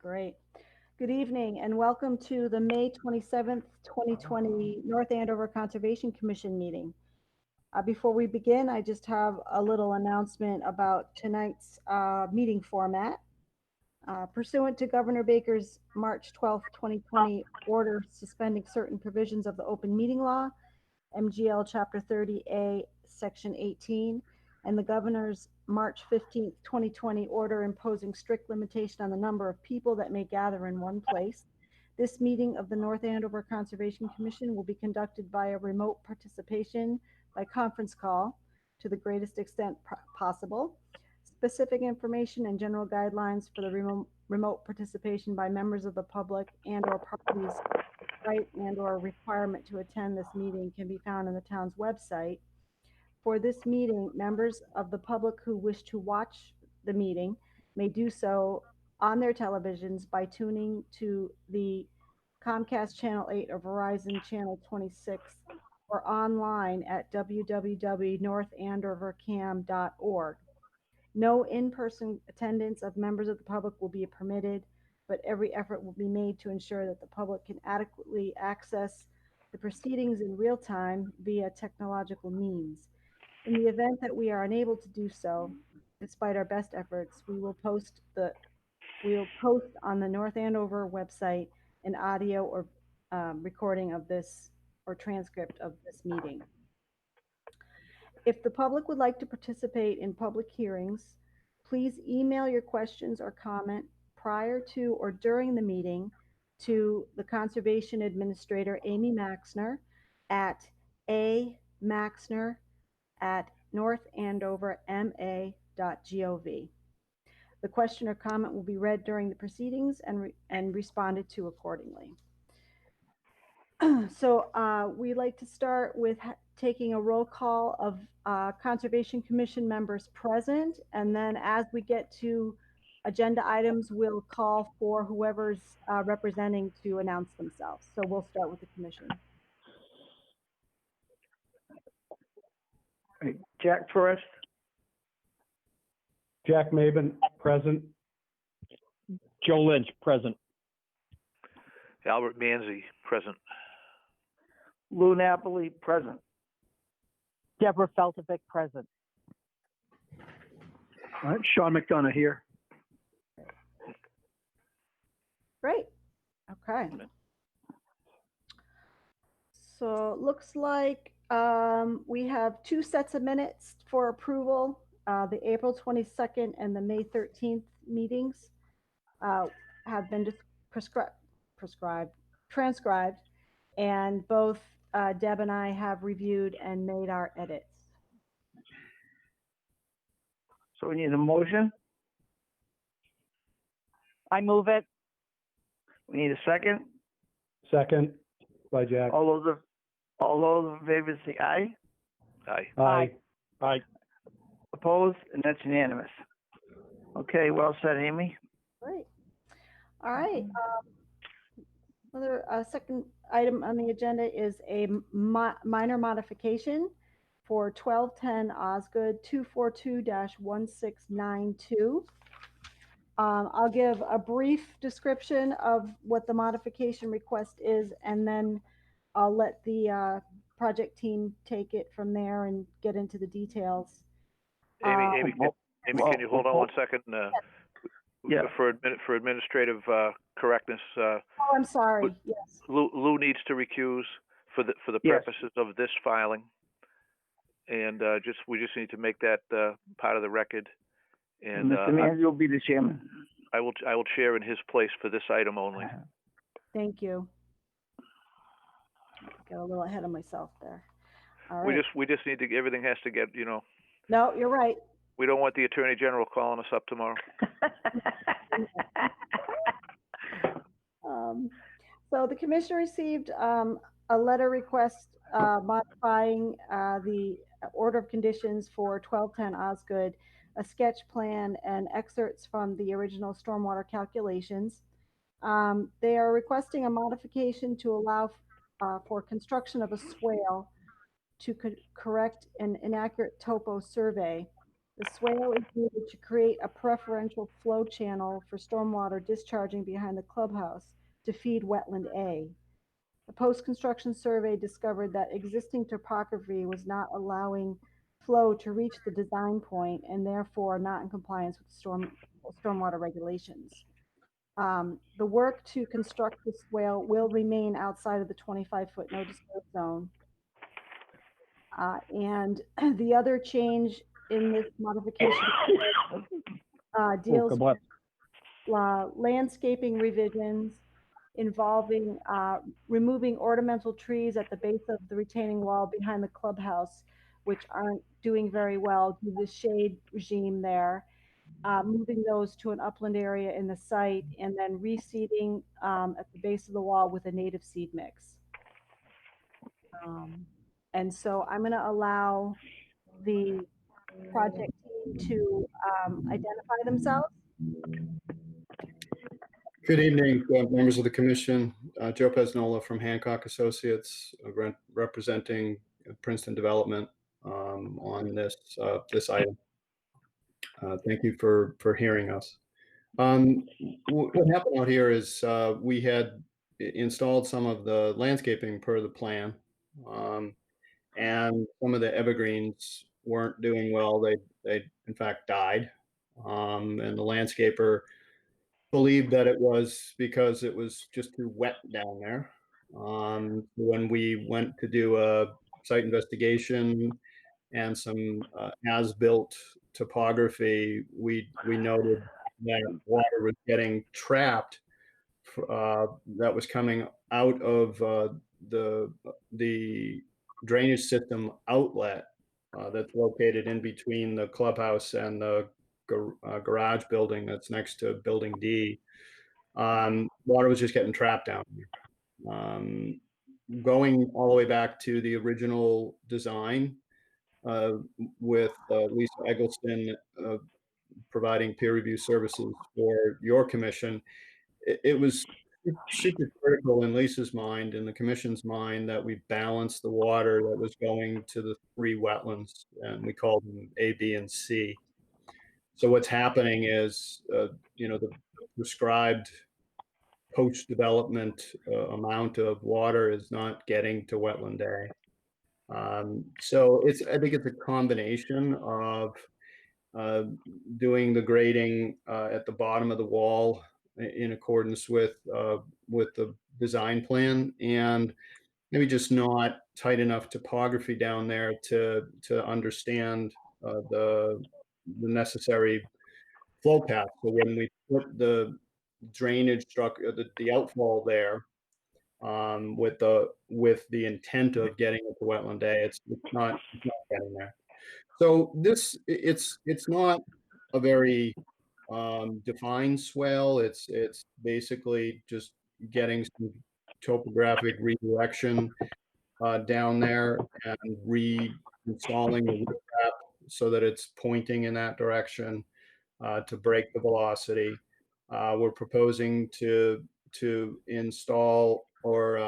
Great. Good evening and welcome to the May 27th, 2020 North Andover Conservation Commission meeting. Before we begin, I just have a little announcement about tonight's meeting format. Pursuant to Governor Baker's March 12th, 2020 order suspending certain provisions of the open meeting law, MGL Chapter 30A, Section 18, and the Governor's March 15th, 2020 order imposing strict limitation on the number of people that may gather in one place. This meeting of the North Andover Conservation Commission will be conducted via remote participation by conference call to the greatest extent possible. Specific information and general guidelines for the remote participation by members of the public and/or parties right and/or requirement to attend this meeting can be found on the town's website. For this meeting, members of the public who wish to watch the meeting may do so on their televisions by tuning to the Comcast Channel 8 or Verizon Channel 26 or online at www.northandovercam.org. No in-person attendance of members of the public will be permitted, but every effort will be made to ensure that the public can adequately access the proceedings in real time via technological means. In the event that we are unable to do so, despite our best efforts, we will post on the North Andover website an audio or recording of this or transcript of this meeting. If the public would like to participate in public hearings, please email your questions or comment prior to or during the meeting to the Conservation Administrator, Amy Maxner, at amaxner@northandoverma.gov. The question or comment will be read during the proceedings and responded to accordingly. So we'd like to start with taking a roll call of Conservation Commission members present, and then as we get to agenda items, we'll call for whoever's representing to announce themselves. So we'll start with the commission. Jack first. Jack Maben, present. Joe Lynch, present. Albert Manzi, present. Lou Napoli, present. Deborah Feltovic, present. Sean McDonough here. Great. Okay. So it looks like we have two sets of minutes for approval. The April 22nd and the May 13th meetings have been transcribed, and both Deb and I have reviewed and made our edits. So we need a motion. I move it. We need a second. Second by Jack. All those in favor say aye. Aye. Aye. Aye. Opposed, and that's unanimous. Okay, well said, Amy. Great. All right. Another second item on the agenda is a minor modification for 1210 Osgood 242-1692. I'll give a brief description of what the modification request is, and then I'll let the project team take it from there and get into the details. Amy, can you hold on 1 second? Yeah. For administrative correctness. Oh, I'm sorry. Yes. Lou needs to recuse for the Yes. purposes of this filing, and we just need to make that part of the record. And Mr. Manzi will be the chairman. I will chair in his place for this item only. Thank you. Got a little ahead of myself there. All right. We just need to. Everything has to get. No, you're right. We don't want the Attorney General calling us up tomorrow. So the commission received a letter request modifying the order of conditions for 1210 Osgood, a sketch plan and excerpts from the original stormwater calculations. They are requesting a modification to allow for construction of a swale to correct an inaccurate topo survey The swale is needed to create a preferential flow channel for stormwater discharging behind the clubhouse to feed wetland A. The post-construction survey discovered that existing topography was not allowing flow to reach the design point and therefore not in compliance with stormwater regulations. The work to construct the swale will remain outside of the 25-foot no disturb zone. And the other change in this modification deals God bless. with landscaping revisions involving removing ornamental trees at the base of the retaining wall behind the clubhouse, which aren't doing very well due to the shade regime there. Moving those to an upland area in the site, and then reseeding at the base of the wall with a native seed mix. And so I'm going to allow the project team to identify themselves. Good evening, members of the commission. Joe Pesnola from Hancock Associates, representing Princeton Development on this item. Thank you for hearing us. What happened out here is we had installed some of the landscaping per the plan, and some of the evergreens weren't doing well. They in fact died, and the landscaper believed that it was because it was just too wet down there. When we went to do a site investigation and some as-built topography, we noted that water was getting trapped that was coming out of the drainage system outlet that's located in between the clubhouse and the garage building that's next to building D. Water was just getting trapped down there. Going all the way back to the original design with Lisa Eggleston providing peer review services for your commission, it was super critical in Lisa's mind and the commission's mind that we balance the water that was going to the three wetlands, and we called them A, B, and C. So what's happening is, the prescribed post-development amount of water is not getting to wetland A. So I think it's a combination of doing the grading at the bottom of the wall in accordance with the design plan, and maybe just not tight enough topography down there to understand the necessary flow path. So when we put the drainage structure, the outfall there, with the intent of getting it to wetland A, it's not getting there. So it's not a very defined swale. It's basically just getting some topographic redirection down there and reinstalling the root trap so that it's pointing in that direction to break the velocity. We're proposing to install or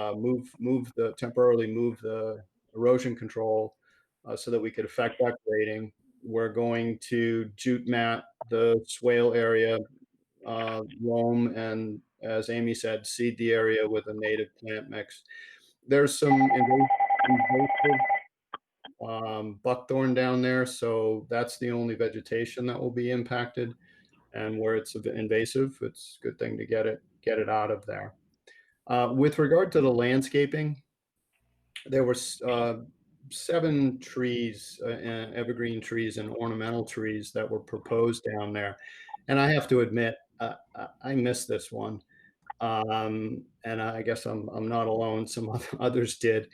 temporarily move the erosion control so that we could affect that grading. We're going to jute mat the swale area, loam, and as Amy said, seed the area with a native plant mix. There's some invasive buckthorn down there, so that's the only vegetation that will be impacted. And where it's invasive, it's a good thing to get it out of there. With regard to the landscaping, there were 7 trees, evergreen trees and ornamental trees that were proposed down there. And I have to admit, I missed this one. And I guess I'm not alone. Some others did.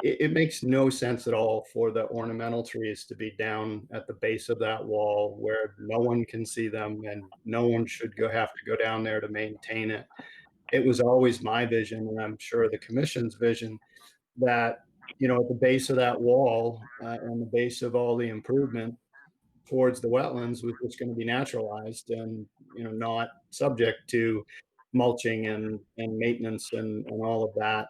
It makes no sense at all for the ornamental trees to be down at the base of that wall where no one can see them and no one should have to go down there to maintain it. It was always my vision, and I'm sure the commission's vision, that at the base of that wall and the base of all the improvement towards the wetlands was just going to be naturalized and not subject to mulching and maintenance and all of that.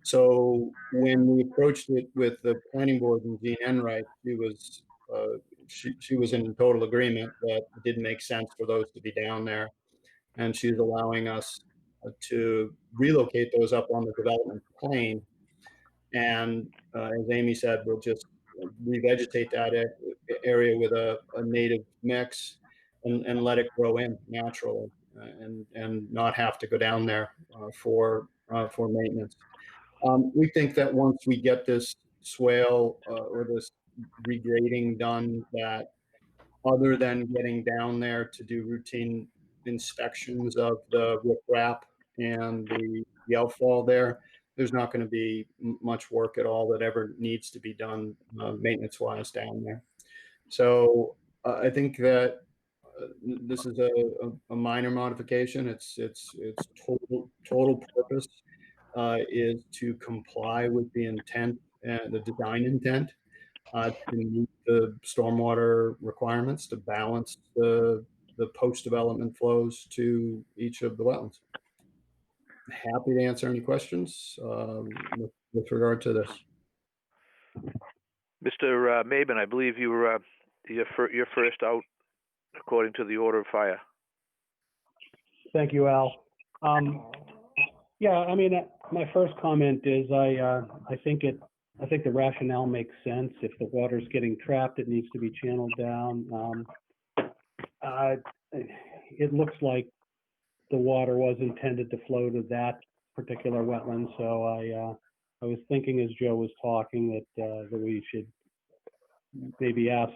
So when we approached it with the planning board and Jean Enright, she was in total agreement that it didn't make sense for those to be down there. And she's allowing us to relocate those up on the development plane. And as Amy said, we'll just revegetate that area with a native mix and let it grow in naturally, and not have to go down there for maintenance. We think that once we get this swale or this regrading done, that other than getting down there to do routine inspections of the riprap and the outfall there, there's not going to be much work at all that ever needs to be done maintenance-wise down there. So I think that this is a minor modification. Its total purpose is to comply with the intent and the design intent to meet the stormwater requirements, to balance the post-development flows to each of the wetlands. Happy to answer any questions with regard to this. Mr. Maben, I believe you're first out according to the order of fire. Thank you, Al. Yeah, I mean, my first comment is I think the rationale makes sense. If the water's getting trapped, it needs to be channeled down. It looks like the water was intended to flow to that particular wetland, so I was thinking as Joe was talking that we should maybe ask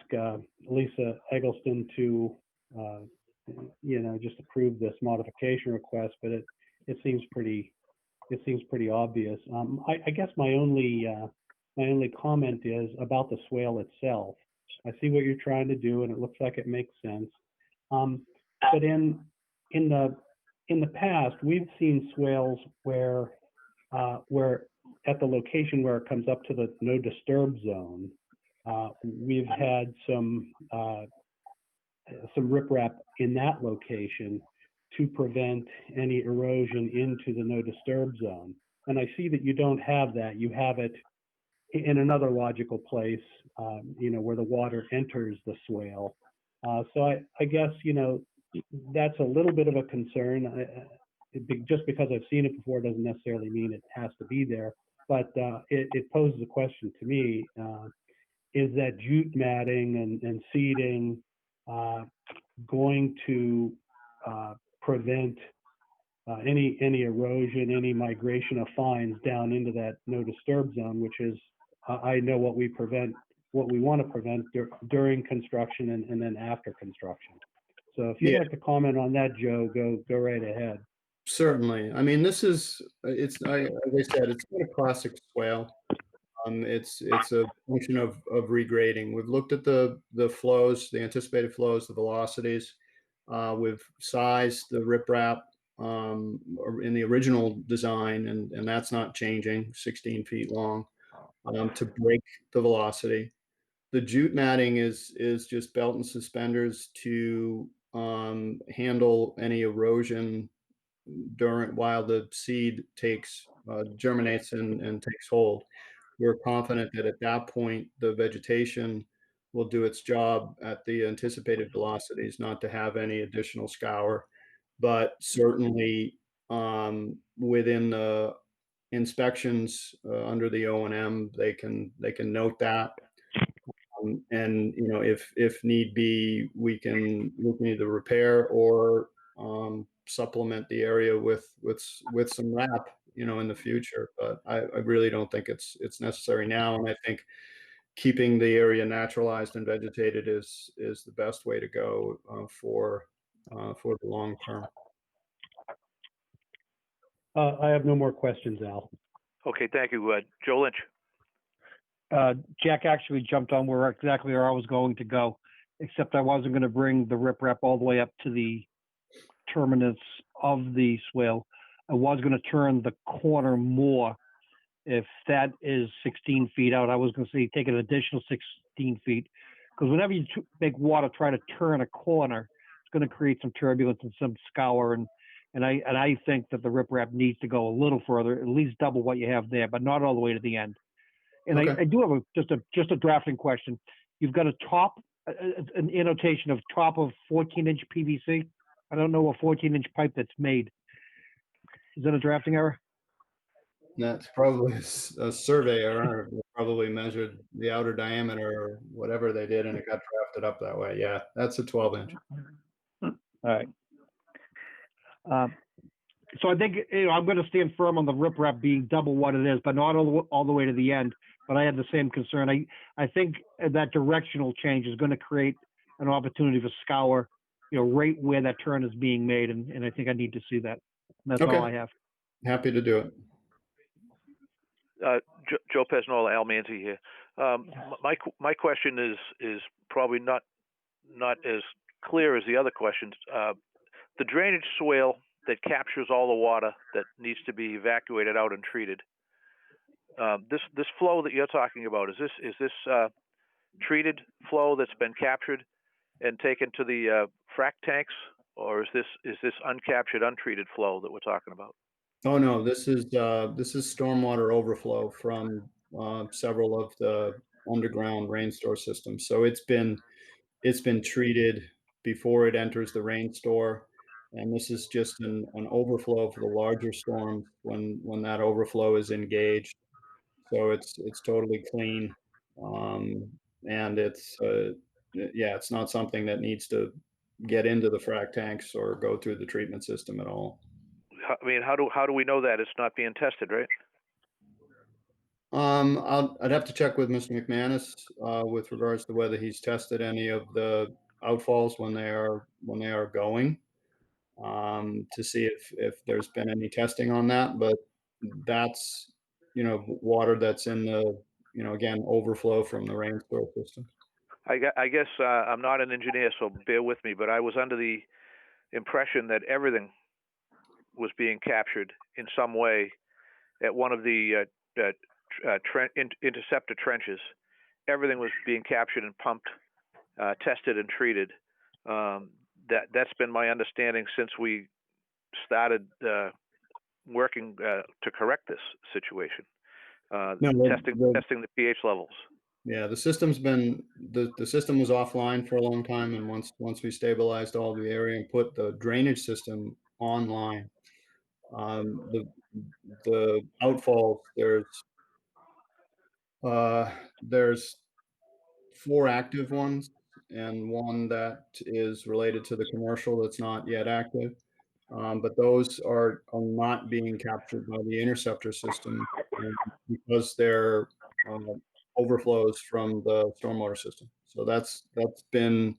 Lisa Eggleston to just approve this modification request, but it seems pretty obvious. I guess my only comment is about the swale itself. I see what you're trying to do, and it looks like it makes sense. But in the past, we've seen swales where at the location where it comes up to the no disturb zone, we've had some riprap in that location to prevent any erosion into the no disturb zone. And I see that you don't have that. You have it in another logical place, where the water enters the swale. So I guess, that's a little bit of a concern. Just because I've seen it before doesn't necessarily mean it has to be there. But it poses a question to me, is that jute matting and seeding going to prevent any erosion, any migration of fines down into that no disturb zone, which is, I know what we want to prevent during construction and then after construction. So if you'd like to comment on that, Joe, go right ahead. Certainly. I mean, as I said, it's not a classic swale. It's a function of regrading. We've looked at the flows, the anticipated flows, the velocities. We've sized the riprap in the original design, and that's not changing, 16 feet long, to break the velocity. The jute matting is just belt and suspenders to handle any erosion while the seed germinates and takes hold. We're confident that at that point, the vegetation will do its job at the anticipated velocities, not to have any additional scour. But certainly within the inspections under the O&M, they can note that. And if need be, we can either repair or supplement the area with some wrap, in the future. But I really don't think it's necessary now. And I think keeping the area naturalized and vegetated is the best way to go for the long term. I have no more questions, Al. Okay, thank you. Joe Lynch. Jack actually jumped on exactly where I was going to go, except I wasn't going to bring the riprap all the way up to the terminus of the swale. I was going to turn the corner more. If that is 16 feet out, I was going to say take an additional 16 feet, because whenever you make water try to turn a corner, it's going to create some turbulence and some scour, and I think that the riprap needs to go a little further, at least double what you have there, but not all the way to the end. And okay. I do have just a drafting question. You've got a top an annotation of top of 14-inch PVC. I don't know a 14-inch pipe that's made. Is that a drafting error? That's probably a survey error. They probably measured the outer diameter or whatever they did, and it got drafted up that way. Yeah, that's a 12-inch. All right. So I think, I'm going to stand firm on the riprap being double what it is, but not all the way to the end. But I had the same concern. I think that directional change is going to create an opportunity for scour, right where that turn is being made, and I think I need to see that. And that's Okay. all I have. Happy to do it. Joe Pesnola, Al Manzi here. My question is probably not as clear as the other questions. The drainage swale that captures all the water that needs to be evacuated out and treated. This flow that you're talking about, is this treated flow that's been captured and taken to the frac tanks, or is this uncaptured, untreated flow that we're talking about? Oh no, this is stormwater overflow from several of the underground rain store systems. So it's been treated before it enters the rain store, and this is just an overflow for the larger storms when that overflow is engaged. So it's totally clean, and it's yeah, it's not something that needs to get into the frac tanks or go through the treatment system at all. I mean, how do we know that it's not being tested, right? I'd have to check with Mr. McManus with regards to whether he's tested any of the outfalls when they are going, to see if there's been any testing on that. But that's water that's in the again overflow from the rain store system. I guess I'm not an engineer, so bear with me, but I was under the impression that everything was being captured in some way at one of the interceptor trenches. Everything was being captured and pumped, tested and treated. That's been my understanding since we started working to correct this situation. Testing the pH levels. Yeah, the system's been the system was offline for a long time, and once we stabilized all the area and put the drainage system online, the outfalls there's 4 active ones and one that is related to the commercial that's not yet active. But those are not being captured by the interceptor system because they're overflows from the stormwater system. So that's been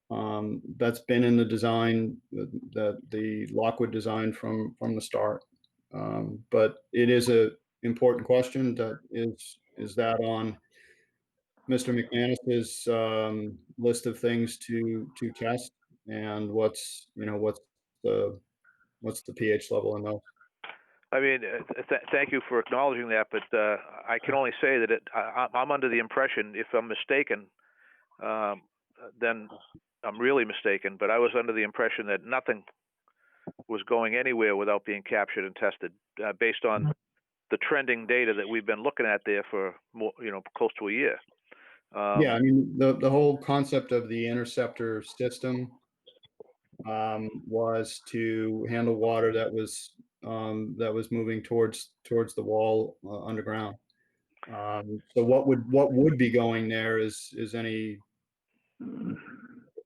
in the design, the Lockwood design from the start. But it is a important question that is that on Mr. McManus's list of things to test, and what's the pH level in those? I mean, thank you for acknowledging that, but I can only say that I'm under the impression, if I'm mistaken, then I'm really mistaken, but I was under the impression that nothing was going anywhere without being captured and tested, based on the trending data that we've been looking at there for more, close to a year. Yeah, I mean, the whole concept of the interceptor system was to handle water that was moving towards the wall underground. So what would be going there is any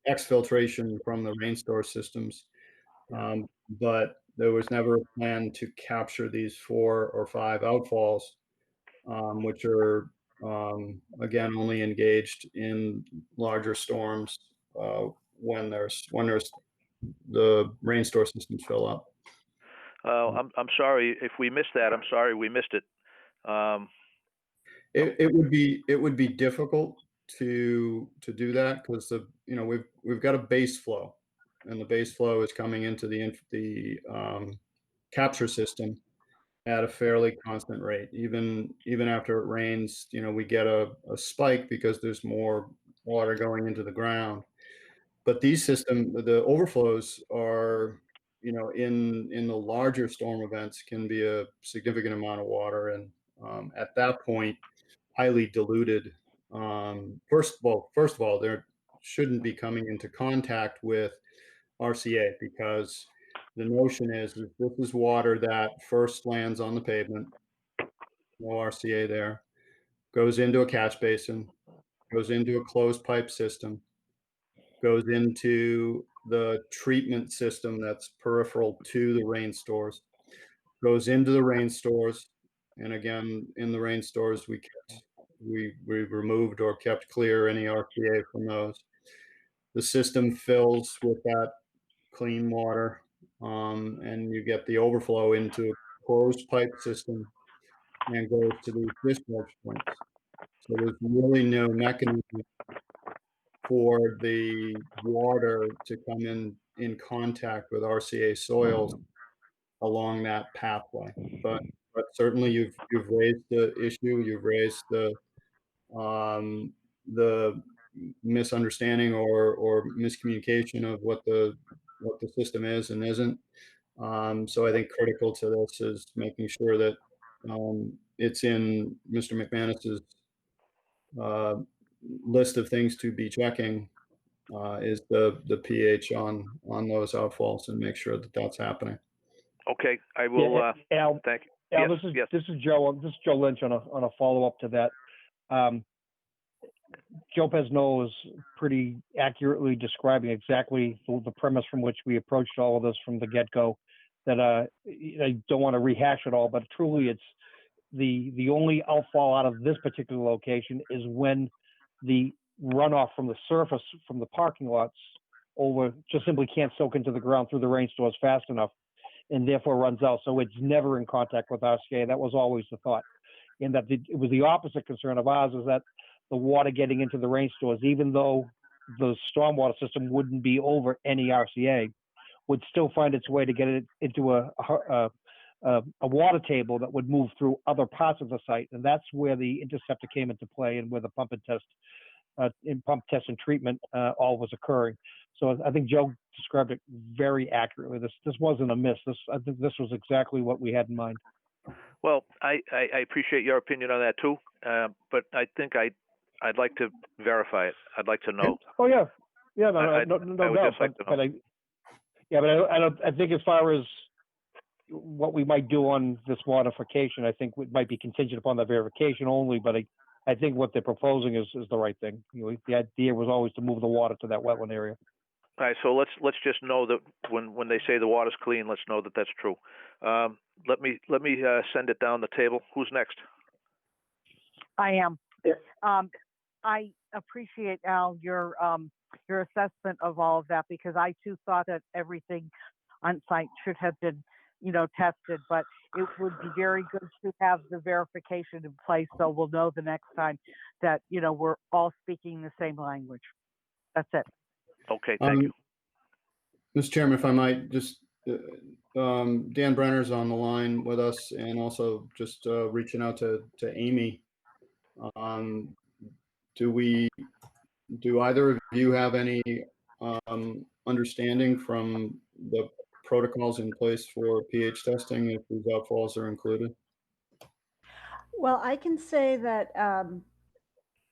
exfiltration from the rain store systems, but there was never a plan to capture these 4 or 5 outfalls, which are again only engaged in larger storms when there's the rain store systems fill up. I'm sorry if we missed that. I'm sorry we missed it. It would be difficult to do that because we've got a base flow, and the base flow is coming into the capture system at a fairly constant rate. Even after it rains, we get a spike because there's more water going into the ground. But the overflows are, in the larger storm events can be a significant amount of water, and at that point, highly diluted. First of all, shouldn't be coming into contact with RCA, because the notion is that this is water that first lands on the pavement, no RCA there, goes into a catch basin, goes into a closed pipe system, goes into the treatment system that's peripheral to the rain stores, goes into the rain stores, and again, in the rain stores, we removed or kept clear any RCA from those. The system fills with that clean water, and you get the overflow into a closed pipe system and goes to these discharge points. So there's really no mechanism for the water to come in contact with RCA soils along that pathway. But certainly you've raised the issue, you've raised the misunderstanding or miscommunication of what the system is and isn't. So I think critical to this is making sure that it's in Mr. McManus's uh, list of things to be checking, is the pH on those outfalls, and make sure that that's happening. Okay, I will, Al, thank you. Al, Yes, this is yes. this is Joe. This is Joe Lynch on a follow up to that. Joe Pesno is pretty accurately describing exactly the premise from which we approached all of this from the get go. That I don't want to rehash it all, but truly, it's the only outfall out of this particular location is when the runoff from the surface from the parking lots over just simply can't soak into the ground through the rain stores fast enough, and therefore runs out. So it's never in contact with RCA. That was always the thought. And that it was the opposite concern of ours, is that the water getting into the rain stores, even though the stormwater system wouldn't be over any RCA, would still find its way to get it into a water table that would move through other parts of the site. And that's where the interceptor came into play, and where the pump test and treatment all was occurring. So I think Joe described it very accurately. This wasn't a miss. I think this was exactly what we had in mind. Well, I appreciate your opinion on that too, but I think I'd like to verify it. I'd like to know. Oh yeah, no I doubt. would just like to know. I think as far as what we might do on this modification, I think it might be contingent upon the verification only. But I think what they're proposing is the right thing. You know, the idea was always to move the water to that wetland area. All right, so let's just know that when they say the water's clean, let's know that that's true. Let me send it down the table. Who's next? I am. I appreciate, Al, your assessment of all of that, because I too thought that everything on site should have been, tested, but it would be very good to have the verification in place, so we'll know the next time that, we're all speaking the same language. That's it. Okay, thank you. Mr. Chairman, if I might, just Dan Brenner's on the line with us, and also just reaching out to Amy. Do either of you have any understanding from the protocols in place for pH testing if these outfalls are included? Well, I can say that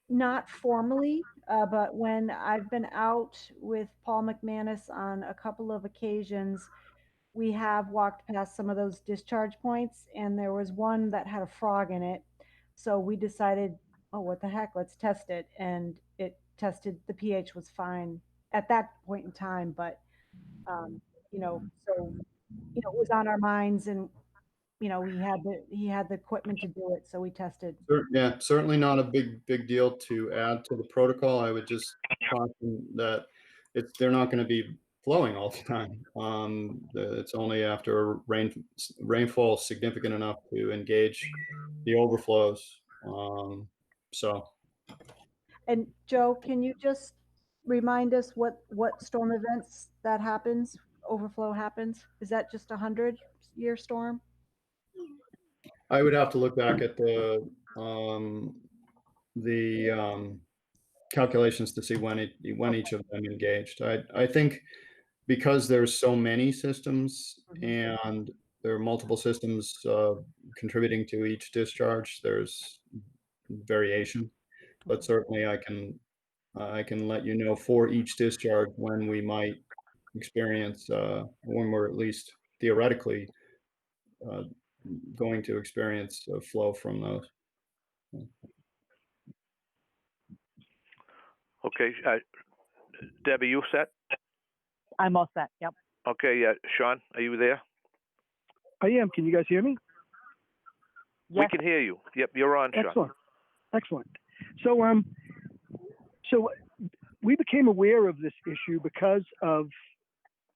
not formally, but when I've been out with Paul McManus on a couple of occasions, we have walked past some of those discharge points, and there was one that had a frog in it. So we decided, oh, what the heck, let's test it. And it tested, the pH was fine at that point in time. But, it was on our minds, and, he had the equipment to do it. So we tested. Yeah, certainly not a big deal to add to the protocol. I would just caution that they're not going to be flowing all the time. It's only after rainfall significant enough to engage the overflows. And Joe, can you just remind us what storm events that happens, overflow happens? Is that just a 100-year storm? I would have to look back at the calculations to see when each of them engaged. I think because there's so many systems and there are multiple systems contributing to each discharge, there's variation. But certainly I can I can let you know for each discharge when we might experience, when we're at least theoretically uh, going to experience a flow from those. Okay, Debbie, you set? I'm all set. Yep. Okay, Sean, are you there? I am. Can you guys hear me? We Yes. can hear you. Yep, you're on, Sean. Excellent. Excellent. So we became aware of this issue because of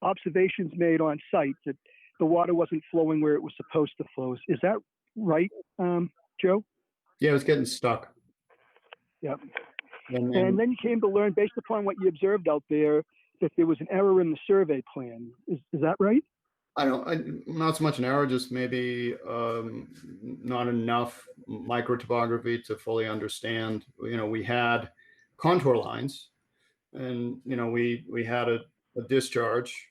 observations made on site that the water wasn't flowing where it was supposed to flow. Is that right, Joe? Yeah, it was getting stuck. Yep. And And then you came to learn, based upon what you observed out there, that there was an error in the survey plan. Is that right? not so much an error, just maybe not enough microtopography to fully understand. We had contour lines, and we had a discharge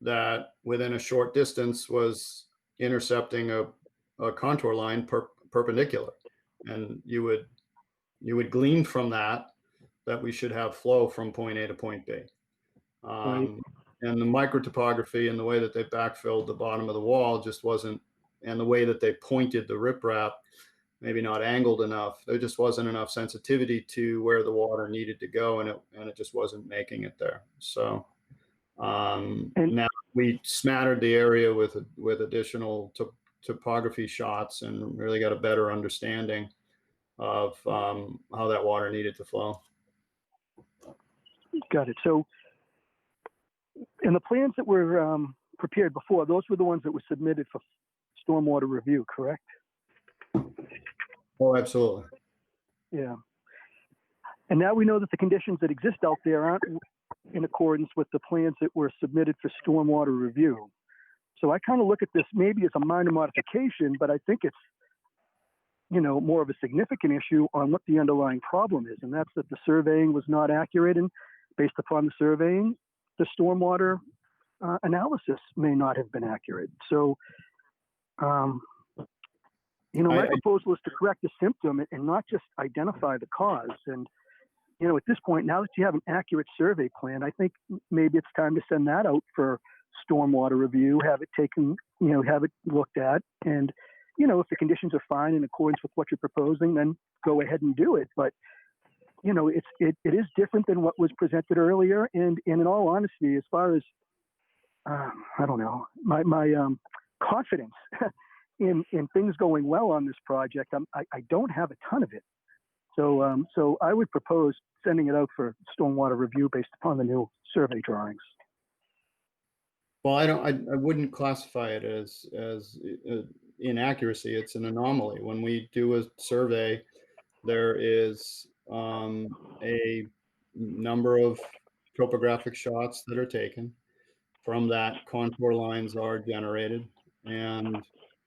that within a short distance was intercepting a contour line perpendicular, and you would glean from that we should have flow from point A to point B. Right. And the microtopography and the way that they backfilled the bottom of the wall just wasn't, and the way that they pointed the riprap, maybe not angled enough. There just wasn't enough sensitivity to where the water needed to go, and it just wasn't making it there. So now we smattered the area with additional topography shots and really got a better understanding of how that water needed to flow. Got it. So in the plans that were prepared before, those were the ones that were submitted for stormwater review, correct? Oh, absolutely. Yeah. And now we know that the conditions that exist out there aren't in accordance with the plans that were submitted for stormwater review. So I kind of look at this maybe as a minor modification, but I think it's, more of a significant issue on what the underlying problem is. And that's that the surveying was not accurate. And based upon the surveying, the stormwater analysis may not have been accurate. So, my proposal is to correct the symptom and not just identify the cause. And, at this point, now that you have an accurate survey plan, I think maybe it's time to send that out for stormwater review, have it taken, have it looked at. And, if the conditions are fine in accordance with what you're proposing, then go ahead and do it. But, it is different than what was presented earlier. And in all honesty, as far as, I don't know, my confidence in things going well on this project, I don't have a ton of it. So I would propose sending it out for stormwater review based upon the new survey drawings. Well, I wouldn't classify it as inaccuracy. It's an anomaly. When we do a survey, there is a number of topographic shots that are taken. From that, contour lines are generated, and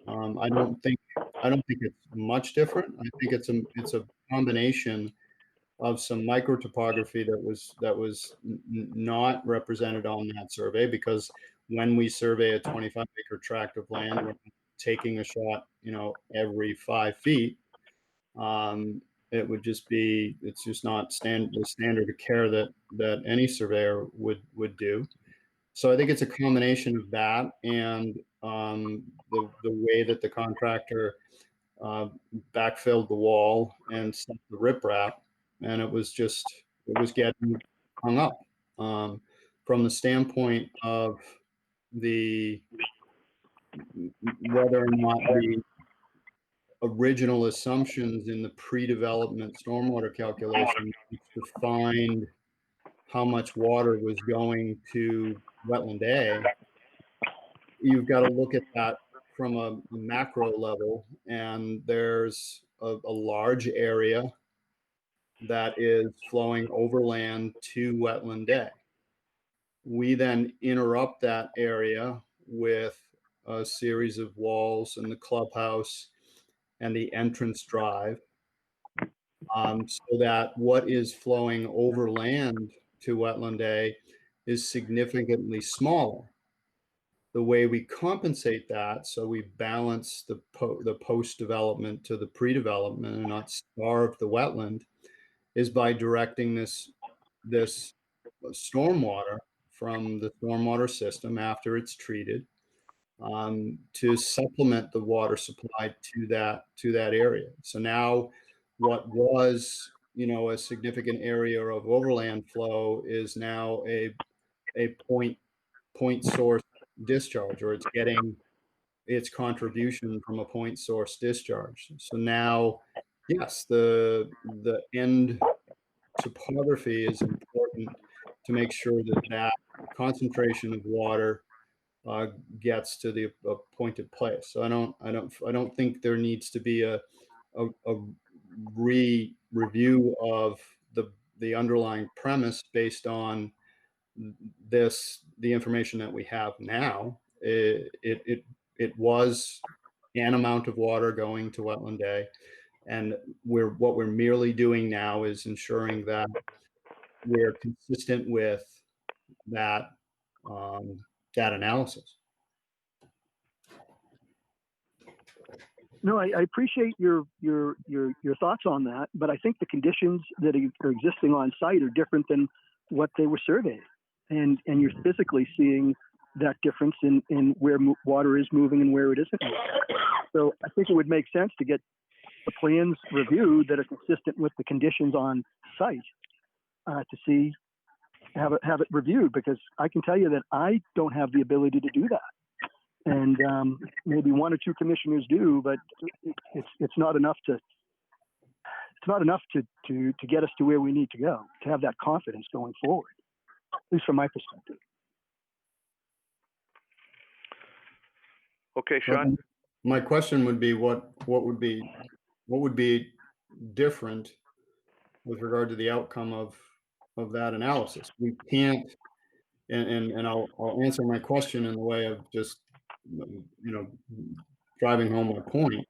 I don't think it's much different. I think it's a combination of some microtopography that was not represented on that survey, because when we survey a 25-acre tract of land, we're taking a shot, every 5 feet. It would just be, it's just not the standard of care that any surveyor would do. So I think it's a combination of that and the way that the contractor backfilled the wall and set the riprap, and it was getting hung up. From the standpoint of whether or not the original assumptions in the pre-development stormwater calculation defined how much water was going to wetland A, you've got to look at that from a macro level, and there's a large area that is flowing overland to wetland A. We then interrupt that area with a series of walls and the clubhouse and the entrance drive, so that what is flowing overland to wetland A is significantly smaller. The way we compensate that, so we balance the post-development to the pre-development and not starve the wetland, is by directing this stormwater from the stormwater system after it's treated to supplement the water supply to that area. So now what was, a significant area of overland flow is now a point source discharge, or it's getting its contribution from a point source discharge. So now, yes, the end topography is important to make sure that concentration of water gets to the appointed place. So I don't think there needs to be a review of the underlying premise based on the information that we have now. It was an amount of water going to Wetland Day, and what we're merely doing now is ensuring that we're consistent with that that analysis. No, I appreciate your thoughts on that, but I think the conditions that are existing on site are different than what they were surveyed, and you're physically seeing that difference in where water is moving and where it isn't moving. So I think it would make sense to get the plans reviewed that are consistent with the conditions on site to have it reviewed, because I can tell you that I don't have the ability to do that. And maybe one or two commissioners do, but it's not enough to get us to where we need to go, to have that confidence going forward, at least from my perspective. Okay, Sean. My question would be what would be different with regard to the outcome of that analysis. We can't, and I'll answer my question in the way of just driving home my point.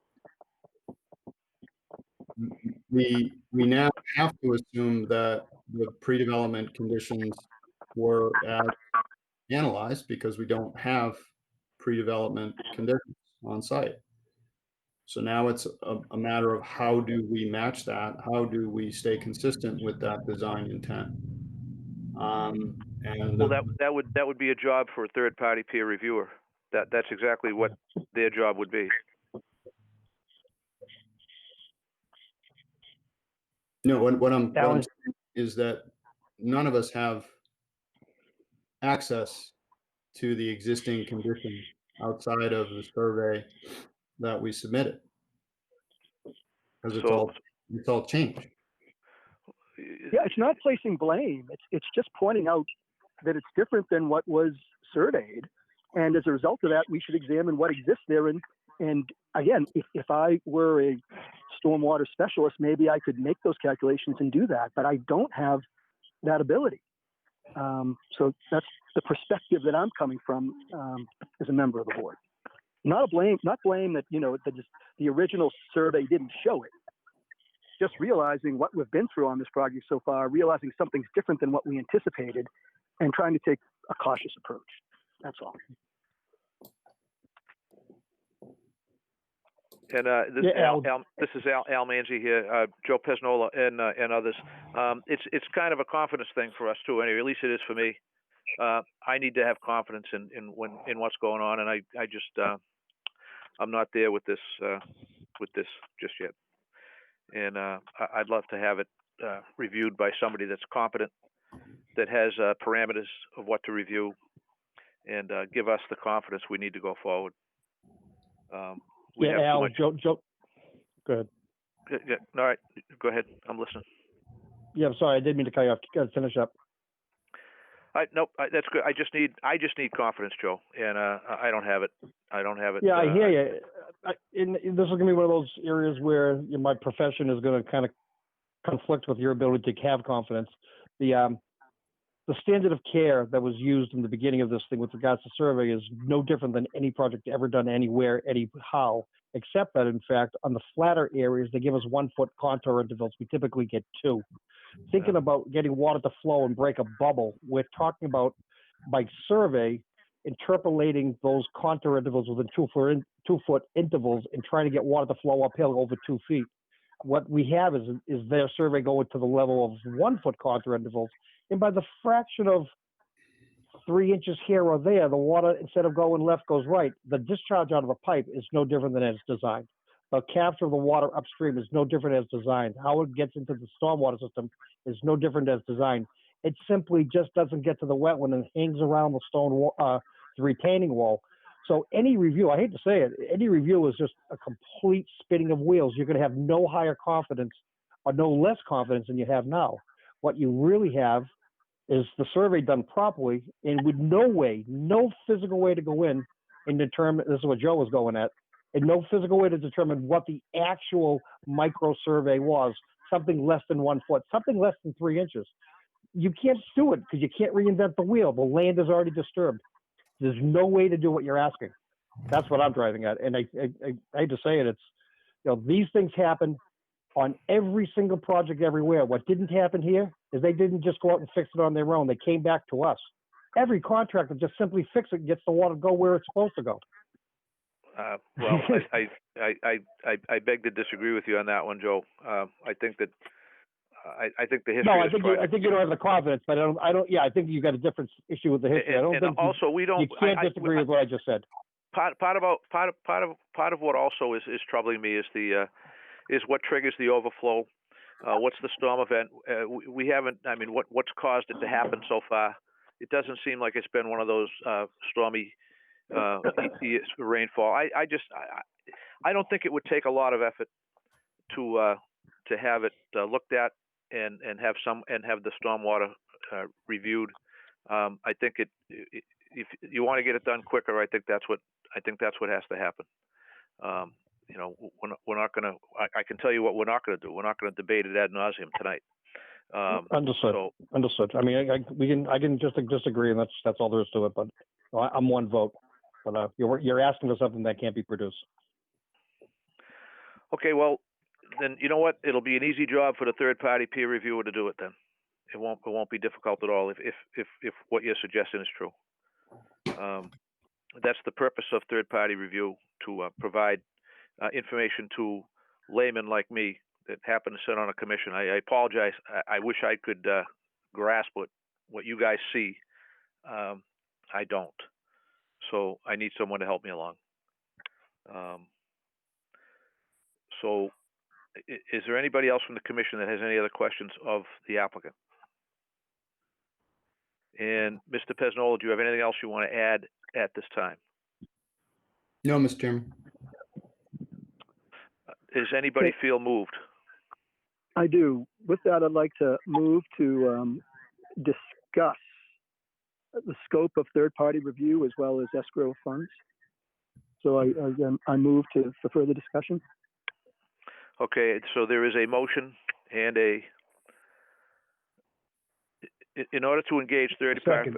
We now have to assume that the pre-development conditions were as analyzed, because we don't have pre-development conditions on site. So now it's a matter of how do we match that? How do we stay consistent with that design intent? Well, that would be a job for a third-party peer reviewer. That's exactly what their job would be. No, what I'm saying is that none of us have access to the existing conditions outside of the survey that we submitted, because it's all changed. Yeah, it's not placing blame. It's just pointing out that it's different than what was surveyed, and as a result of that, we should examine what exists there. And again, if I were a stormwater specialist, maybe I could make those calculations and do that, but I don't have that ability. So that's the perspective that I'm coming from as a member of the board. Not blame that the original survey didn't show it. Just realizing what we've been through on this project so far, realizing something's different than what we anticipated, and trying to take a cautious approach. That's all. And this is Al Manzi here, Joe Pesnola, and others. It's kind of a confidence thing for us too. Anyway, at least it is for me. I need to have confidence in what's going on, and I just I'm not there with this just yet. And I'd love to have it reviewed by somebody that's competent, that has parameters of what to review, and give us the confidence we need to go forward. Al, Joe, go ahead. Yeah, all right, go ahead. I'm listening. Yeah, I'm sorry, I didn't mean to cut you off. Finish up. Nope, that's good. I just need confidence, Joe, and I don't have it. Yeah, I hear you. This is going to be one of those areas where my profession is going to kind of conflict with your ability to have confidence. The standard of care that was used in the beginning of this thing with regards to survey is no different than any project ever done anywhere, anyhow, except that, in fact, on the flatter areas, they give us 1 foot contour intervals. We typically get 2. Thinking about getting water to flow and break a bubble, we're talking about, by survey, interpolating those contour intervals within 2 foot intervals and trying to get water to flow uphill over 2 feet. what we have is their survey going to the level of 1 foot contour intervals, and by the fraction of 3 inches here or there, the water, instead of going left, goes right. The discharge out of the pipe is no different than it's designed. The capture of the water upstream is no different as designed. How it gets into the stormwater system is no different as designed. It simply just doesn't get to the wetland and hangs around the the retaining wall. So any review, I hate to say it, any review is just a complete spinning of wheels. You're going to have no higher confidence or no less confidence than you have now. What you really have is the survey done properly and with no physical way to go in and determine, this is what Joe was going at, and no physical way to determine what the actual micro survey was, something less than 1 foot, something less than 3 inches. You can't do it because you can't reinvent the wheel. The land is already disturbed. There's no way to do what you're asking. That's what I'm driving at. And I hate to say it, it's, these things happen on every single project everywhere. What didn't happen here is they didn't just go out and fix it on their own. They came back to us. Every contractor just simply fixes it and gets the water to go where it's supposed to go. Well, I beg to disagree with you on that one, Joe. I think that I think the history. No, I think you don't have the confidence, but I don't. Yeah, I think you got a different issue with the history. I don't think also we don't. You can't disagree with what I just said. Part of what also is troubling me is is what triggers the overflow. What's the storm event? We haven't. I mean, what's caused it to happen so far? It doesn't seem like it's been one of those stormy rainfall. I don't think it would take a lot of effort to have it looked at and have the stormwater reviewed. I think if you want to get it done quicker, I think that's what has to happen. We're not going to. I can tell you what we're not going to do. We're not going to debate it ad nauseum tonight. Understood. Understood. I mean, I can just disagree, and that's all there is to it. But I'm one vote. But you're asking for something that can't be produced. Okay. Well, then you know what? It'll be an easy job for the third-party peer reviewer to do it. Then it won't be difficult at all if what you're suggesting is true. That's the purpose of third-party review, to provide information to laymen like me that happen to sit on a commission. I apologize. I wish I could grasp what you guys see. I don't. So I need someone to help me along. So is there anybody else from the commission that has any other questions of the applicant? And Mr. Pesnola, do you have anything else you want to add at this time? No, Mr. Chairman. Does anybody feel moved? I do. With that, I'd like to move to discuss the scope of third-party review as well as escrow funds. So I move for further discussion. Okay, so there is a motion and in order to engage third party.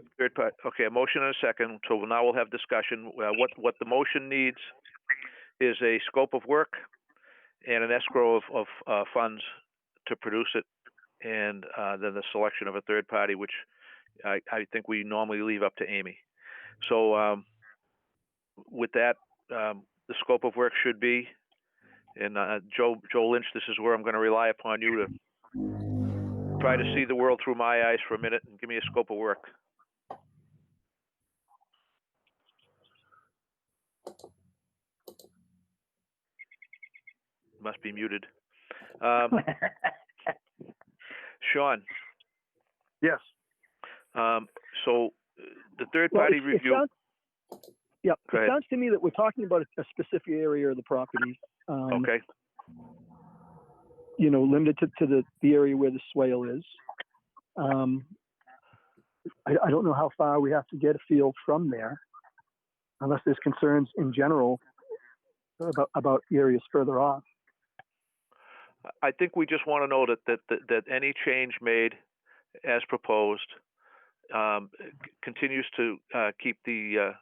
Okay, a motion and a second. So now we'll have discussion. What the motion needs is a scope of work and an escrow of funds to produce it, and then the selection of a third party, which I think we normally leave up to Amy. So with that, the scope of work should be, and Joe Lynch, this is where I'm going to rely upon you to try to see the world through my eyes for a minute and give me a scope of work. Must be muted. Sean. Yes. So the third-party review. It sounds to me that we're talking about a specific area of the property. Okay. Limited to the area where the swale is. I don't know how far we have to get afield from there, unless there's concerns in general about areas further off. I think we just want to know that any change made as proposed continues to keep the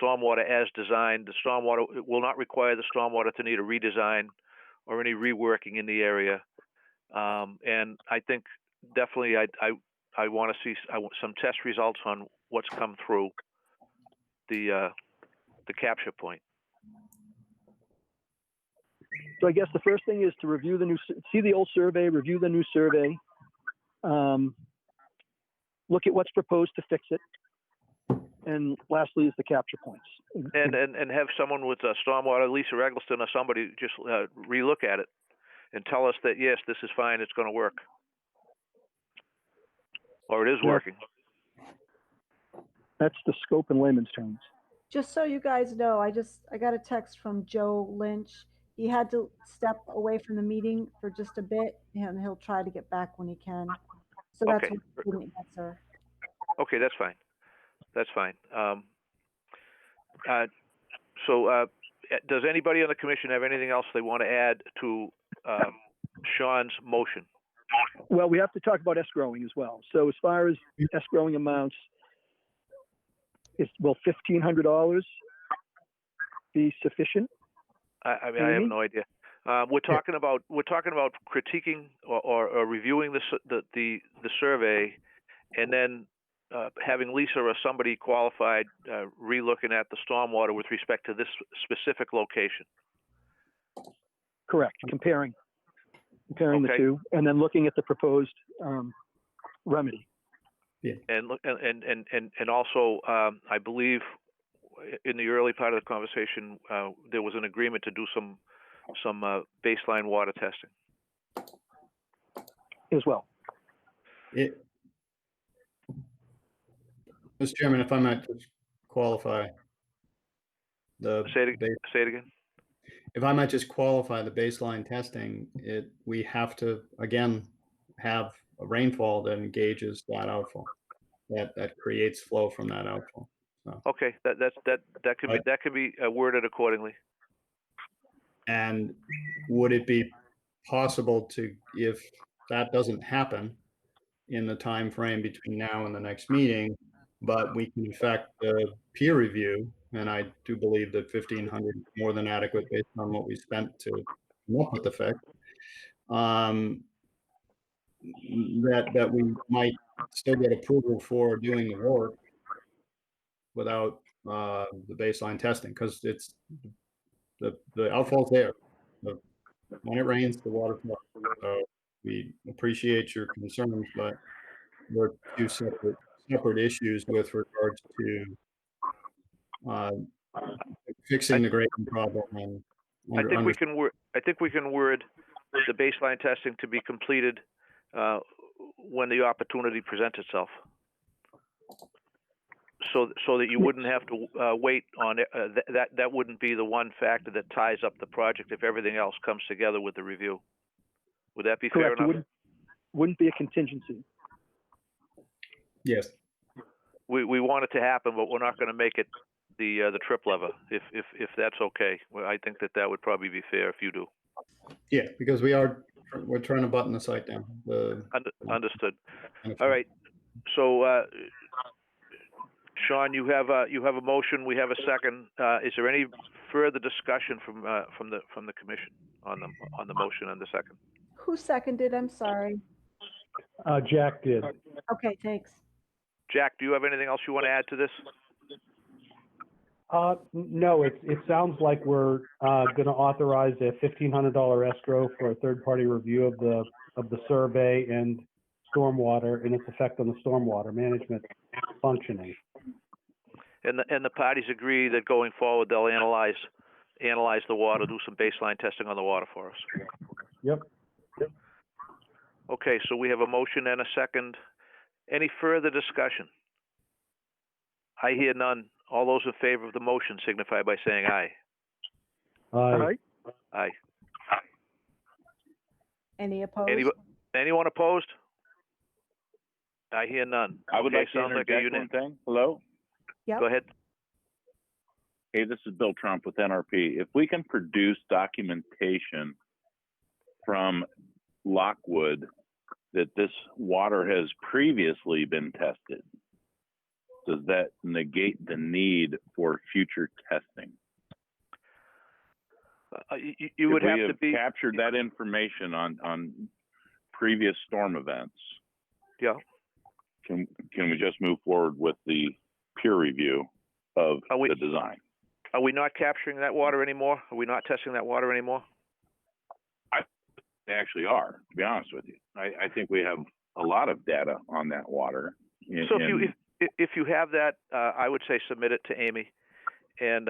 stormwater as designed. The stormwater will not require the stormwater to need a redesign or any reworking in the area. And I think definitely I want to see some test results on what's come through the capture point. So I guess the first thing is to review see the old survey, review the new survey, look at what's proposed to fix it, and lastly is the capture points. And have someone with stormwater, Lisa Eggleston or somebody, just relook at it and tell us that yes, this is fine, it's going to work, or it is working. That's the scope in layman's terms. Just so you guys know, I got a text from Joe Lynch. He had to step away from the meeting for just a bit, and he'll try to get back when he can. So that's Okay. what he didn't answer. Okay, that's fine. That's fine. So does anybody on the commission have anything else they want to add to Sean's motion? Well, we have to talk about escrowing as well. So as far as escrowing amounts, will $1,500 be sufficient? I mean, I have no idea. We're talking about critiquing or reviewing the survey, and then having Lisa or somebody qualified re-looking at the stormwater with respect to this specific location. Correct. Comparing Okay. the two, and then looking at the proposed remedy. Yeah. And also, I believe in the early part of the conversation, there was an agreement to do some baseline water testing as well. Mr. Chairman, if I might just qualify Say it again. If I might just qualify the baseline testing, we have to again have a rainfall that engages that outfall, that creates flow from that outfall. So. Okay, that could be worded accordingly. And would it be possible to, if that doesn't happen in the time frame between now and the next meeting, but we can effect the peer review, and I do believe that 1,500 is more than adequate based on what we spent to come up with the fix, that we might still get approval for doing the work without the baseline testing, because it's the outfall's there. When it rains, the water flows. So we appreciate your concerns, but we're two separate issues with regards to fixing the grading problem. And I think we can word the baseline testing to be completed when the opportunity presents itself, so that you wouldn't have to wait on it. That wouldn't be the one factor that ties up the project if everything else comes together with the review. Would that be Correct. fair enough? Wouldn't be a contingency. Yes. We want it to happen, but we're not going to make it the trip lever. If that's okay, well, I think that would probably be fair if you do. Yeah, because we're trying to button the site down. Understood. All right. So, Sean, you have a motion. We have a second. Is there any further discussion from the commission on the motion and the second? Who seconded? I'm sorry. Jack did. Okay, thanks. Jack, do you have anything else you want to add to this? No, it sounds like we're going to authorize a $1,500 escrow for a third-party review of the survey and stormwater and its effect on the stormwater management functioning. And the parties agree that going forward they'll analyze the water, do some baseline testing on the water for us. Yep. Okay, so we have a motion and a second. Any further discussion? I hear none. All those in favor of the motion signify by saying aye. Aye. Aye. Any opposed? Anyone opposed? I hear none. I would like to interject one thing. Hello? Yep. Go ahead. Hey, this is Bill Trump with NRP. If we can produce documentation from Lockwood that this water has previously been tested, does that negate the need for future testing? You would have to be captured that information on previous storm events. Yeah. Can we just move forward with the peer review of the design? Are we not capturing that water anymore? Are we not testing that water anymore? they actually are, to be honest with you. I think we have a lot of data on that water. So if you have that, I would say submit it to Amy, and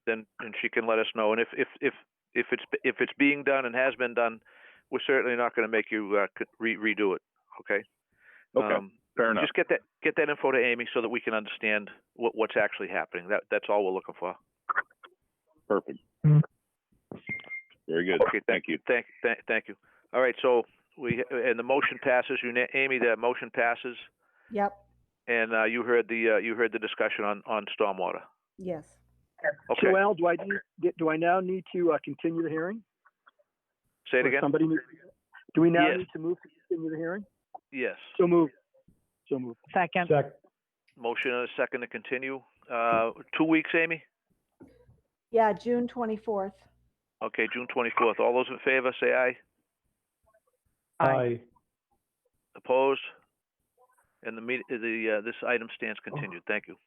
then she can let us know. And if it's being done and has been done, we're certainly not going to make you redo it. Okay. Okay. Fair enough. Just get that info to Amy so that we can understand what's actually happening. That's all we're looking for. Perfect. Very good. Okay. Thank you. Thank you. All right. So and the motion passes. Amy, the motion passes. Yep. And you heard the discussion on stormwater. Yes. Okay. So Al, do I now need to continue the hearing? Say it Or again. Do we now Yes. need to move to continue the hearing? Yes. So moved. Second. Second. Motion and a second to continue. 2 weeks, Amy? Yeah, June 24th. Okay, June 24th. All those in favor, say aye. Aye. Opposed? And this item stands continued. Thank you.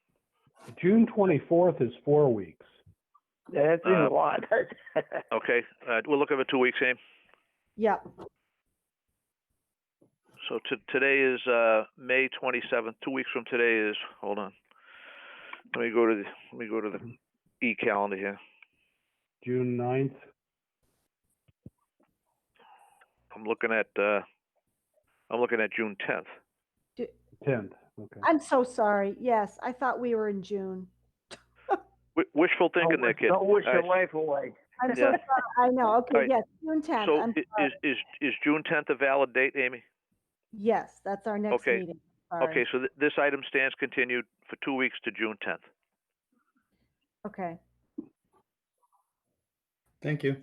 June 24th is 4 weeks. That's a lot. Okay, we're looking for 2 weeks, Amy. Yep. So today is May 27th. 2 weeks from today is, hold on. Let me go to the e-calendar here. June 9th. I'm looking at June 10th. 10th. Okay. I'm so sorry. Yes, I thought we were in June. Wishful thinking there, kid. Don't wish All your right. life away. I'm so Yeah. sorry. I know. Okay, All right. yes, June 10th. So I'm sorry. is June 10th a valid date, Amy? Yes, that's our next Okay. meeting. Sorry. Okay, so this item stands continued for 2 weeks to June 10th. Okay. Thank you.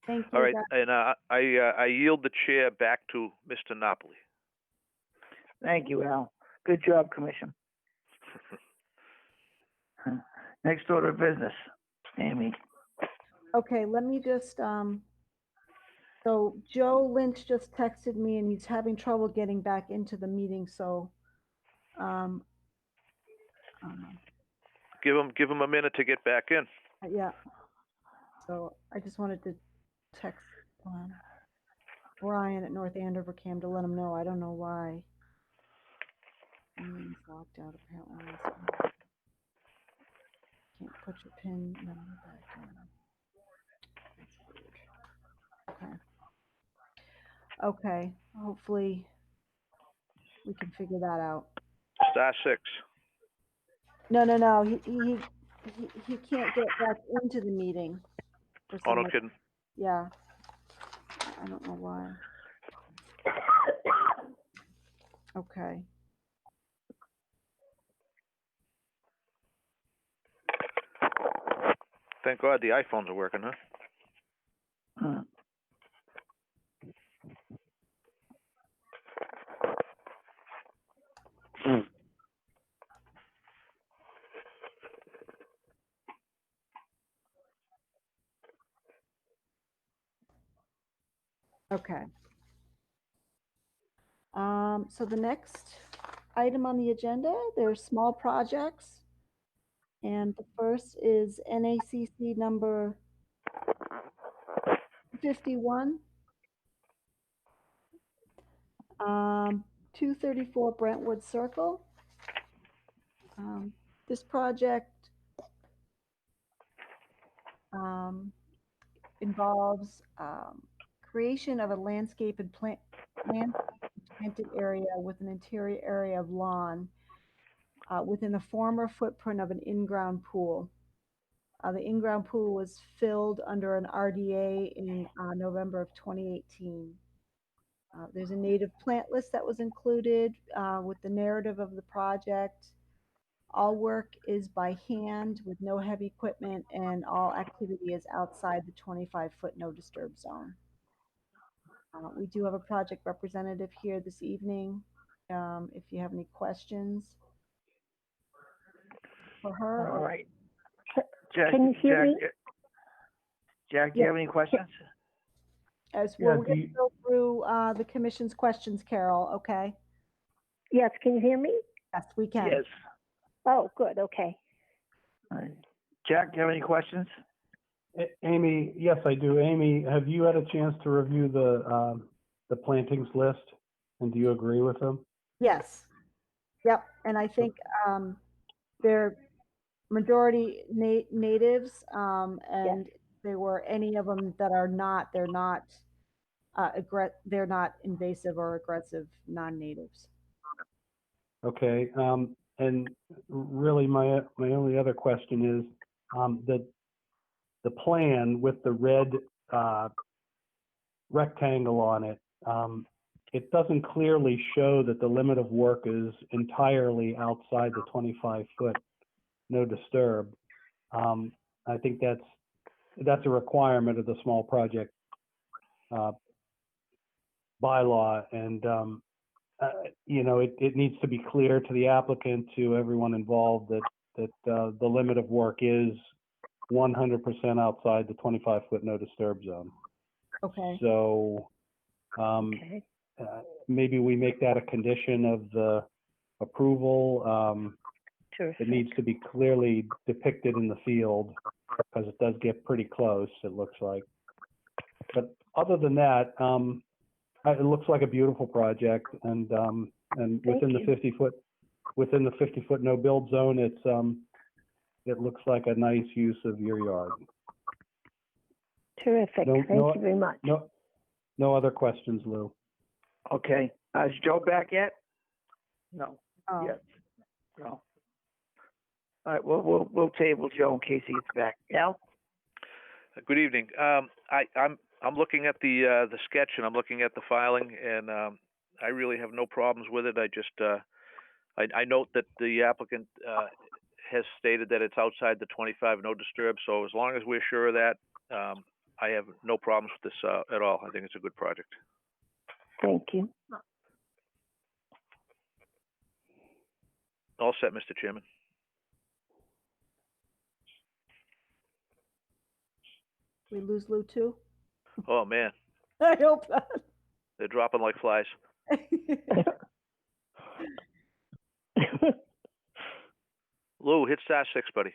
Thank you. All right, guys. and I yield the chair back to Mr. Napoli. Thank you, Al. Good job, Commission. Next order of business, Amy. Okay, let me just, so Joe Lynch just texted me and he's having trouble getting back into the meeting, so, Give him a minute to get back in. yeah. So I just wanted to text, Brian at North Andover Cam to let him know. I don't know why. He's locked out apparently. So can't put your PIN number back in. That's weird. Okay. Okay. Hopefully we can figure that out. *6. No. He can't get back into the meeting. For Oh, some no reason. kidding. Yeah. I don't know why. Okay. Thank God the iPhones are working, huh? Okay. So the next item on the agenda, there's small projects. And the first is NACC number 51. 234 Brentwood Circle. This project involves creation of a landscape and planted area with an interior area of lawn within the former footprint of an in-ground pool. The in-ground pool was filled under an RDA in November of 2018. There's a native plant list that was included with the narrative of the project. All work is by hand with no heavy equipment, and all activity is outside the 25-foot no disturb zone. We do have a project representative here this evening. If you have any questions for her. All right. Jack, Can you hear me? Jack, do you have any questions? As Yeah, well, we're going to go through the commission's questions, Carol, okay? Yes, can you hear me? Yes, we can. Oh, good, okay. All right. Jack, do you have any questions? Amy, yes, I do. Amy, have you had a chance to review the plantings list? And do you agree with them? Yes. Yep. And I think they're majority natives, and there were any of them that are not. They're not they're not invasive or aggressive non-natives. Okay. And really, my only other question is the plan with the red rectangle on it. It doesn't clearly show that the limit of work is entirely outside the 25-foot no disturb. I think that's a requirement of the small project bylaw, and you know, it needs to be clear to the applicant, to everyone involved, that the limit of work is 100% outside the 25-foot no disturb zone. Okay. So maybe we make that a condition of the approval. It needs to be clearly depicted in the field, because it does get pretty close, it looks like. But other than that, it looks like a beautiful project, and within the 50-foot no build zone, it looks like a nice use of your yard. Terrific. Thank you very much. No other questions, Lou. Okay. Is Joe back yet? No. Oh. Yes. No. All right. We'll table Joe in case he gets back. Al? Good evening. I'm looking at the sketch, and I'm looking at the filing, and I really have no problems with it. I just I note that the applicant has stated that it's outside the 25 no disturb. So as long as we're sure of that, I have no problems with this at all. I think it's a good project. Thank you. All set, Mr. Chairman. We lose Lou too? Oh man, I hope not. they're dropping like flies. Lou, hit star 6, buddy.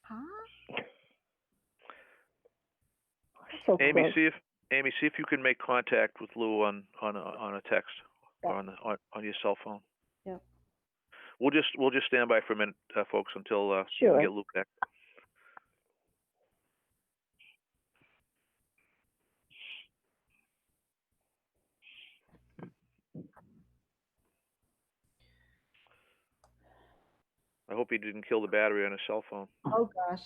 Huh? So Amy, close. see if you can make contact with Lou on a text or on your cell phone. Yeah. We'll just stand by for a minute, folks, until we Sure. get Lou back. I hope he didn't kill the battery on his cell phone. Oh gosh.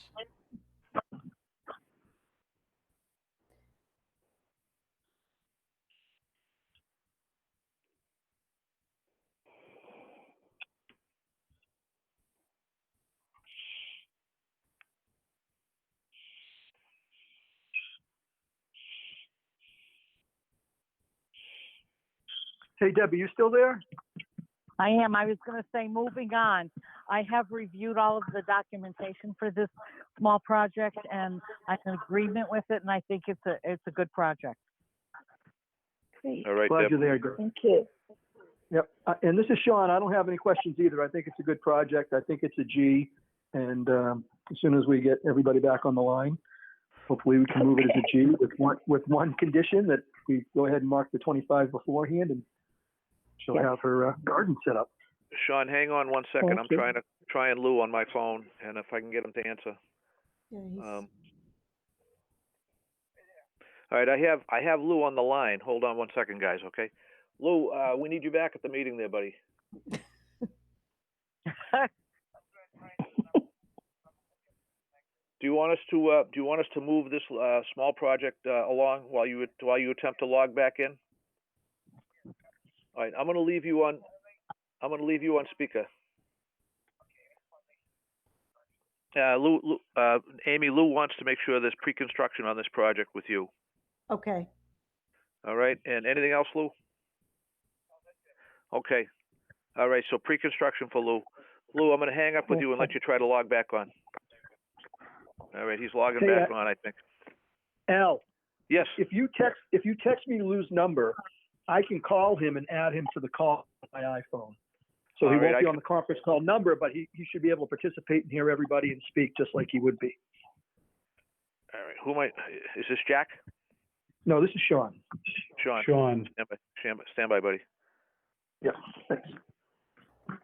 Hey, Debbie, you still there? I am. I was going to say, moving on, I have reviewed all of the documentation for this small project, and I'm in agreement with it, and I think it's a good project. Great. All right, Glad Deb. you're there, Greg. Thank you. Yep. And this is Sean. I don't have any questions either. I think it's a good project. I think it's a G. And as soon as we get everybody back on the line, hopefully we can move it as a G with one condition, that we go ahead and mark the 25 beforehand, and she'll have her garden set up. Sean, hang on one second. Thank I'm you. trying Lou on my phone, and if I can get him to answer. Yeah, he's, All right, I have Lou on the line. Hold on one second, guys. Okay, Lou, we need you back at the meeting there, buddy. Do you want us to move this small project along while you attempt to log back in? All right, I'm going to leave you on speaker. Amy, Lou wants to make sure there's pre-construction on this project with you. okay. All right, and anything else, Lou? Okay. All right, so pre-construction for Lou. Lou, I'm going to hang up with you and let you try to log back on. All right, he's logging back on, I think. Al, Yes. if you text me Lou's number, I can call him and add him to the call on my iPhone. So he All right, won't be on the conference call number, but he should be able to participate and hear everybody and speak just like he would be. All right. Who am I? Is this Jack? No, this is Sean. Sean. Sean, Stand by, buddy. Yeah, thanks.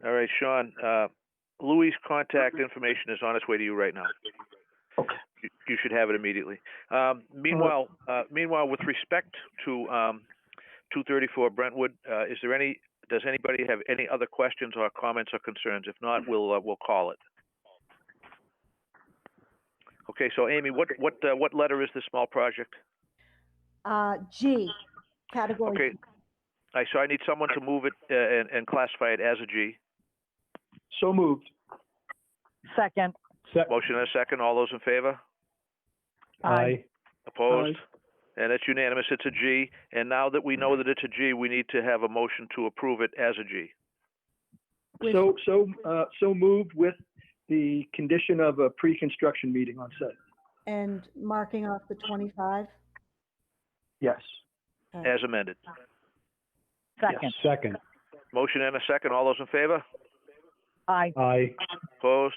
All right, Sean. Louis' contact information is on its way to you right now. Okay. You should have it immediately. Meanwhile, with respect to 234 Brentwood, does anybody have any other questions or comments or concerns? If not, we'll call it. Okay, so Amy, what letter is this small project? G, category. Okay. G. So I need someone to move it and classify it as a G. So moved. Second. Motion and a second. All those in favor? aye. Opposed? Aye. And it's unanimous. It's a G. And now that we know that it's a G, we need to have a motion to approve it as a G. So moved with the condition of a pre-construction meeting on site. And marking off the 25. Yes. Okay. As amended. Second. Second, Motion and a second. All those in favor? Aye. aye. Opposed?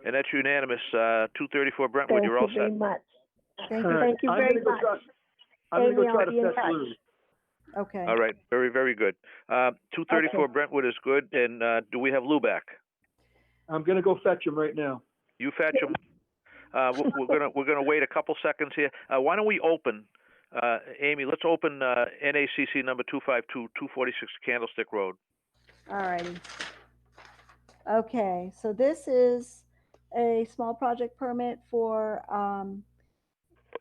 And that's unanimous. 234 Brentwood, Thank you're all you very set. much. Thank All you. right. Thank you I'm very gonna go much. try- I'm going to Amy, go try I'll to be in fetch touch. Lou. Okay. All right. Very, very good. 234 Okay. Brentwood is good. And do we have Lou back? I'm going to go fetch him right now. You fetch him. We're gonna wait a couple seconds here. Why don't we open, Amy? Let's open NACC number 252, 246 Candlestick Road. All righty. Okay, so this is a small project permit for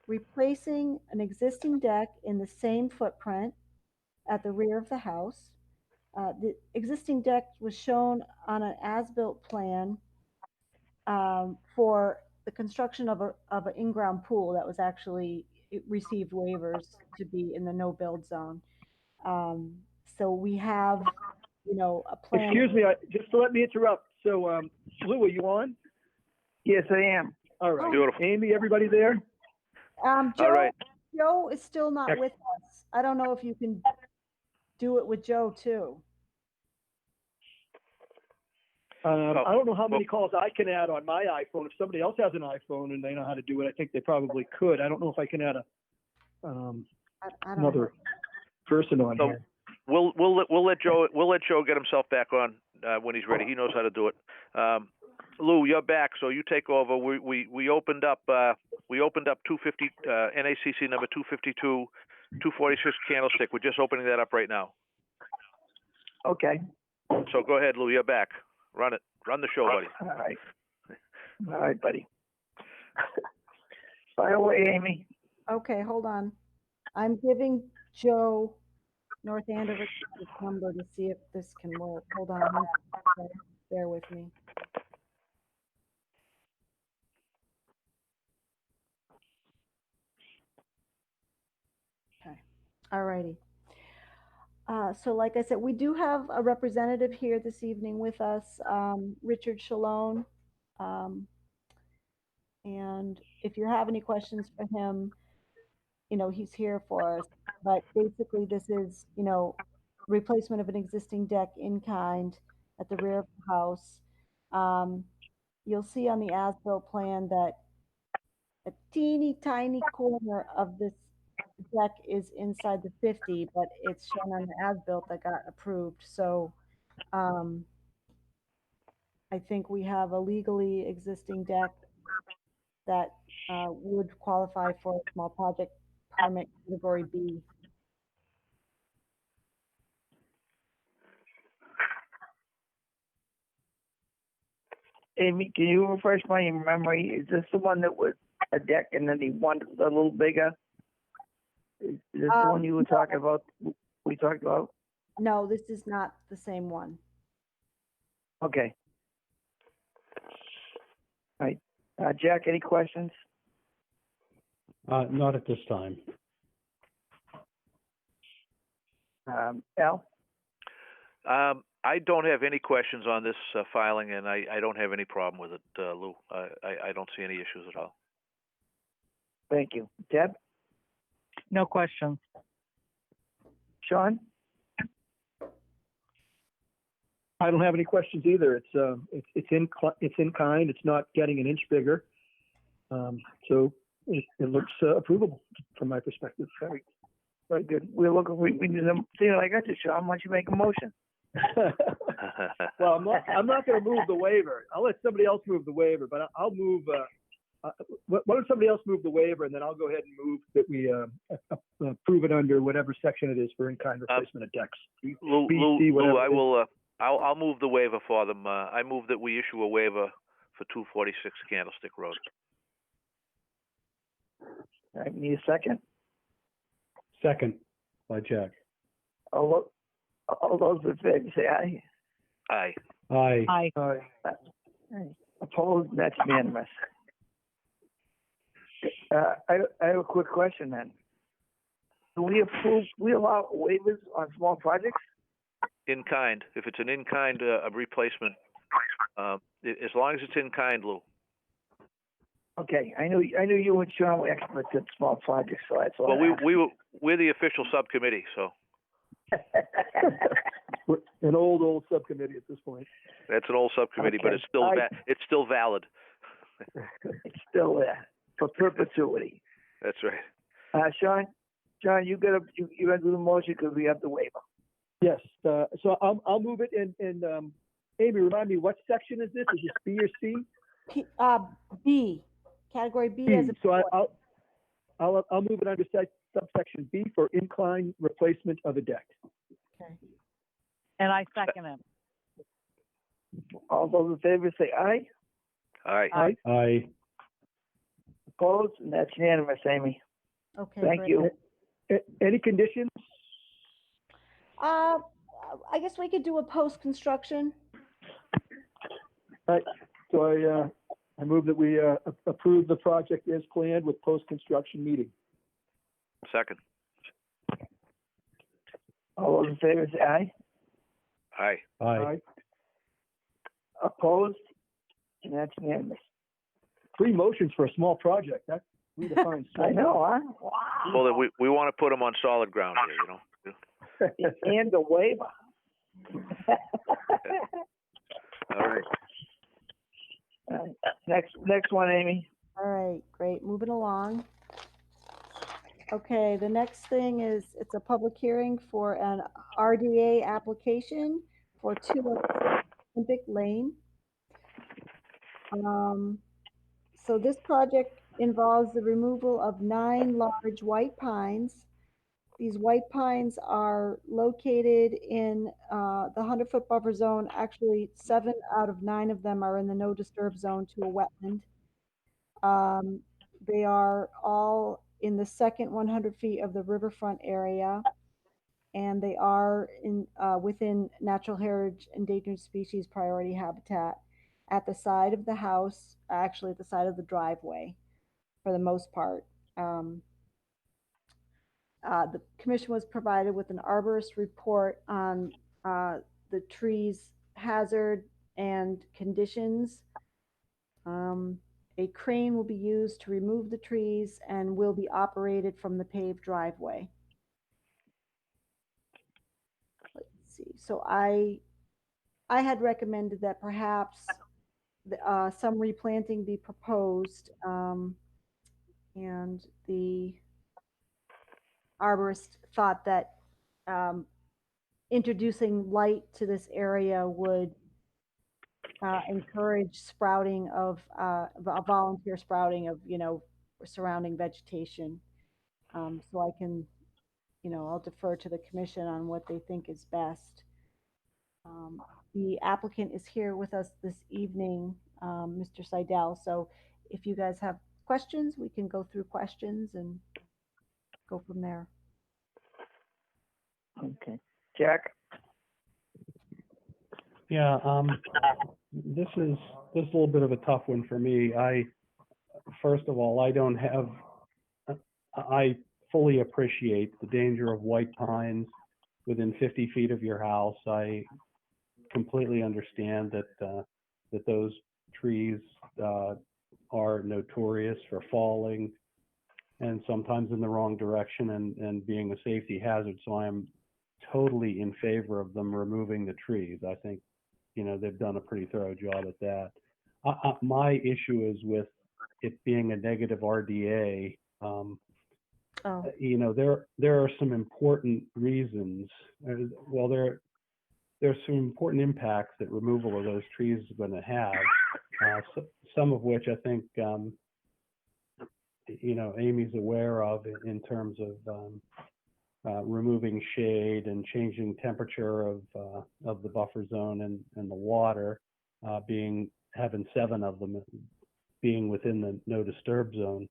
replacing an existing deck in the same footprint at the rear of the house. The existing deck was shown on an as-built plan for the construction of an in-ground pool that was actually, it received waivers to be in the no-build zone. So we have, a plan. Excuse me, just to let me interrupt. So, Lou, are you on? Yes, I am. All right. Beautiful. Amy, everybody there? Joe, All right. Joe is still not Excellent. with us. I don't know if you can do it with Joe too. I don't know how many calls I can add on my iPhone. If somebody else has an iPhone and they know how to do it, I think they probably could. I don't know if I can add I don't another know. person on So- here. We'll let Joe get himself back on when he's ready. He knows how to do it. Lou, you're back, so you take over. We opened up 250 NACC number 252, 246 Candlestick. We're just opening that up right now. Okay. So go ahead, Lou. You're back. Run it. Run the show, buddy. All right. All right, buddy. Fire away, Amy. Okay, hold on. I'm giving Joe North Andover's number to see if this can work. Hold on. Bear with me. Okay. All righty. So like I said, we do have a representative here this evening with us, Richard Shalone. And if you have any questions for him, he's here for us. But basically, this is, replacement of an existing deck in kind at the rear of the house. You'll see on the as-built plan that a teeny tiny corner of this deck is inside the 50, but it's shown on the as-built that got approved. So I think we have a legally existing deck that would qualify for a small project permit category B. Amy, can you refresh my memory? Is this the one that was a deck and then he wanted a little bigger? Is this the one you were talking about? We talked about? No, this is not the same one. Okay. All right. Jack, any questions? Not at this time. Al? I don't have any questions on this filing, and I don't have any problem with it, Lou. I don't see any issues at all. Thank you. Deb? No questions. Sean? I don't have any questions either. It's in kind. It's not getting an inch bigger. So it looks approvable from my perspective. Very, very good. We're looking, we need to see, I got you, Sean. Why don't you make a motion? Well, I'm not going to move the waiver. I'll let somebody else move the waiver, but I'll move. Why don't somebody else move the waiver, and then I'll go ahead and move that we approve it under whatever section it is for in-kind replacement of decks. Lou, I will. I'll move the waiver for them. I move that we issue a waiver for 246 Candlestick Road. All right, need a second? Second by Jack. All those in favor say aye. Aye. Aye. Aye. Opposed? That's unanimous. I have a quick question then. Do we allow waivers on small projects? In kind. If it's an in kind replacement, as long as it's in kind, Lou. Okay, I knew you and Sean were experts at small projects, so that's all. Well, we're the official subcommittee, so. We're an old subcommittee at this point. That's an old subcommittee, but Okay. it's still valid. It's still there for perpetuity. That's right. Sean, you gotta do the motion because we have the waiver. Yes. So I'll move it. And Amy, remind me, what section is this? Is this B or C? B, category B as a. So I'll move it under subsection B for incline replacement of a deck. Okay. And I second it. All those in favor say aye. Aye. Aye. Opposed? And that's unanimous, Amy. Okay. Thank great. you. Any conditions? I guess we could do a post-construction. All right. So I move that we approve the project as planned with post-construction meeting. Second. All those in favor say aye. Aye. Aye. Opposed? And that's unanimous. 3 motions for a small project. That redefines. I know, huh? Wow. Well, we want to put them on solid ground here, you know. And the waiver. All right. Next one, Amy. All right, great. Moving along. Okay, the next thing is it's a public hearing for an RDA application for 206 Olympic Lane. So this project involves the removal of 9 large white pines. These white pines are located in the 100-foot buffer zone. Actually, 7 out of 9 of them are in the no disturb zone to a wetland. They are all in the second 100 feet of the riverfront area, and they are within Natural Heritage Endangered Species Priority Habitat at the side of the house, actually at the side of the driveway for the most part. The commission was provided with an arborist report on the tree's hazard and conditions. A crane will be used to remove the trees and will be operated from the paved driveway. Let's see. So I had recommended that perhaps some replanting be proposed, and the arborist thought that introducing light to this area would encourage sprouting of volunteer sprouting of surrounding vegetation. So I can, I'll defer to the commission on what they think is best. The applicant is here with us this evening, Mr. Seidel. So if you guys have questions, we can go through questions and go from there. Okay. Jack? Yeah, this is a little bit of a tough one for me. First of all, I fully appreciate the danger of white pines within 50 feet of your house. I completely understand that those trees are notorious for falling and sometimes in the wrong direction and being a safety hazard. So I am totally in favor of them removing the trees. I think they've done a pretty thorough job at that. My issue is with it being a negative RDA. Oh, There are some important reasons. Well, there's some important impacts that removal of those trees is going to have. Some of which I think Amy's aware of in terms of removing shade and changing temperature of the buffer zone and the water, having 7 of them being within the no disturb zone.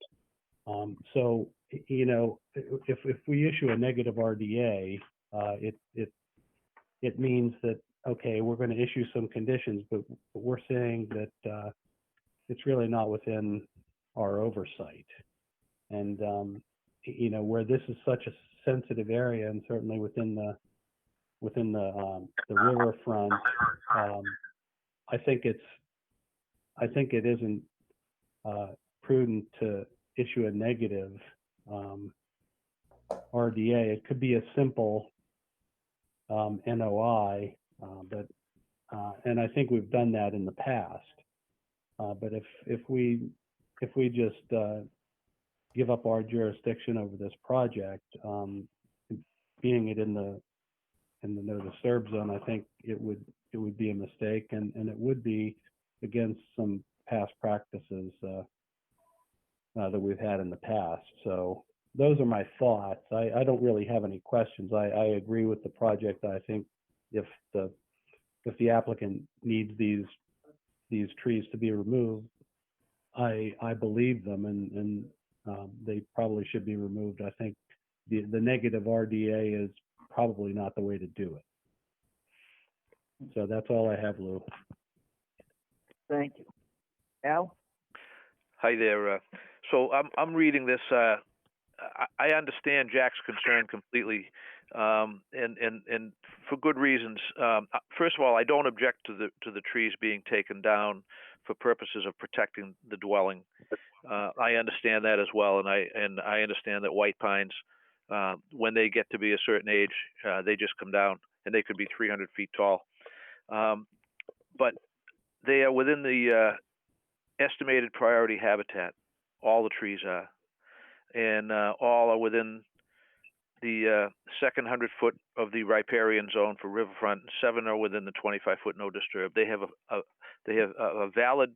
So if we issue a negative RDA, it means that, okay, we're going to issue some conditions, but we're saying that it's really not within our oversight. And where this is such a sensitive area, and certainly within the riverfront, I think it isn't prudent to issue a negative RDA. It could be a simple NOI, and I think we've done that in the past. But if we just give up our jurisdiction over this project, being it in the no disturb zone, I think it would be a mistake, and it would be against some past practices that we've had in the past. So those are my thoughts. I don't really have any questions. I agree with the project. I think if the applicant needs these trees to be removed, I believe them, and they probably should be removed. I think the negative RDA is probably not the way to do it. So that's all I have, Lou. Thank you. Al? Hi there. So I'm reading this. I understand Jack's concern completely, and for good reasons. First of all, I don't object to the trees being taken down for purposes of protecting the dwelling. I understand that as well, and I understand that white pines, when they get to be a certain age, they just come down, and they could be 300 feet tall. But they are within the estimated priority habitat. All the trees are, and all are within the second 100-foot of the riparian zone for riverfront. 7 are within the 25-foot no disturb. They have a valid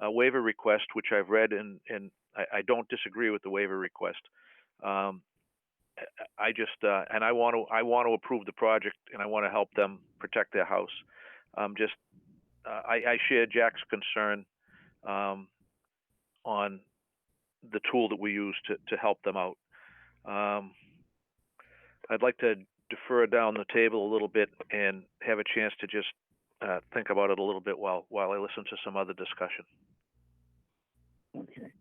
waiver request, which I've read, and I don't disagree with the waiver request. I just and I want to approve the project, and I want to help them protect their house. I share Jack's concern on the tool that we use to help them out. I'd like to defer down the table a little bit and have a chance to just think about it a little bit while I listen to some other discussion. Okay.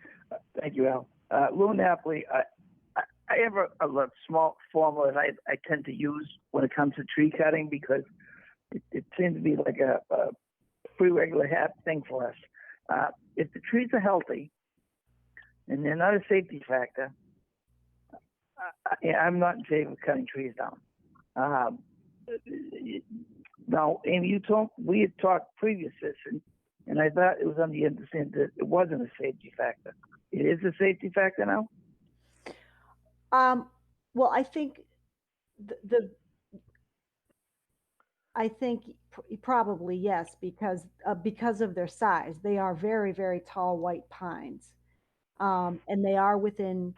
Thank you, Al. Lou Napoli, I have a small formula that I tend to use when it comes to tree cutting, because it seems to be like a pretty regular thing for us. If the trees are healthy and they're not a safety factor, I'm not in favor of cutting trees down. Now, Amy, we had talked previous to this, and I thought it was on the understanding that it wasn't a safety factor. It is a safety factor now? Well, I think probably yes, because of their size. They are very, very tall white pines, and they are within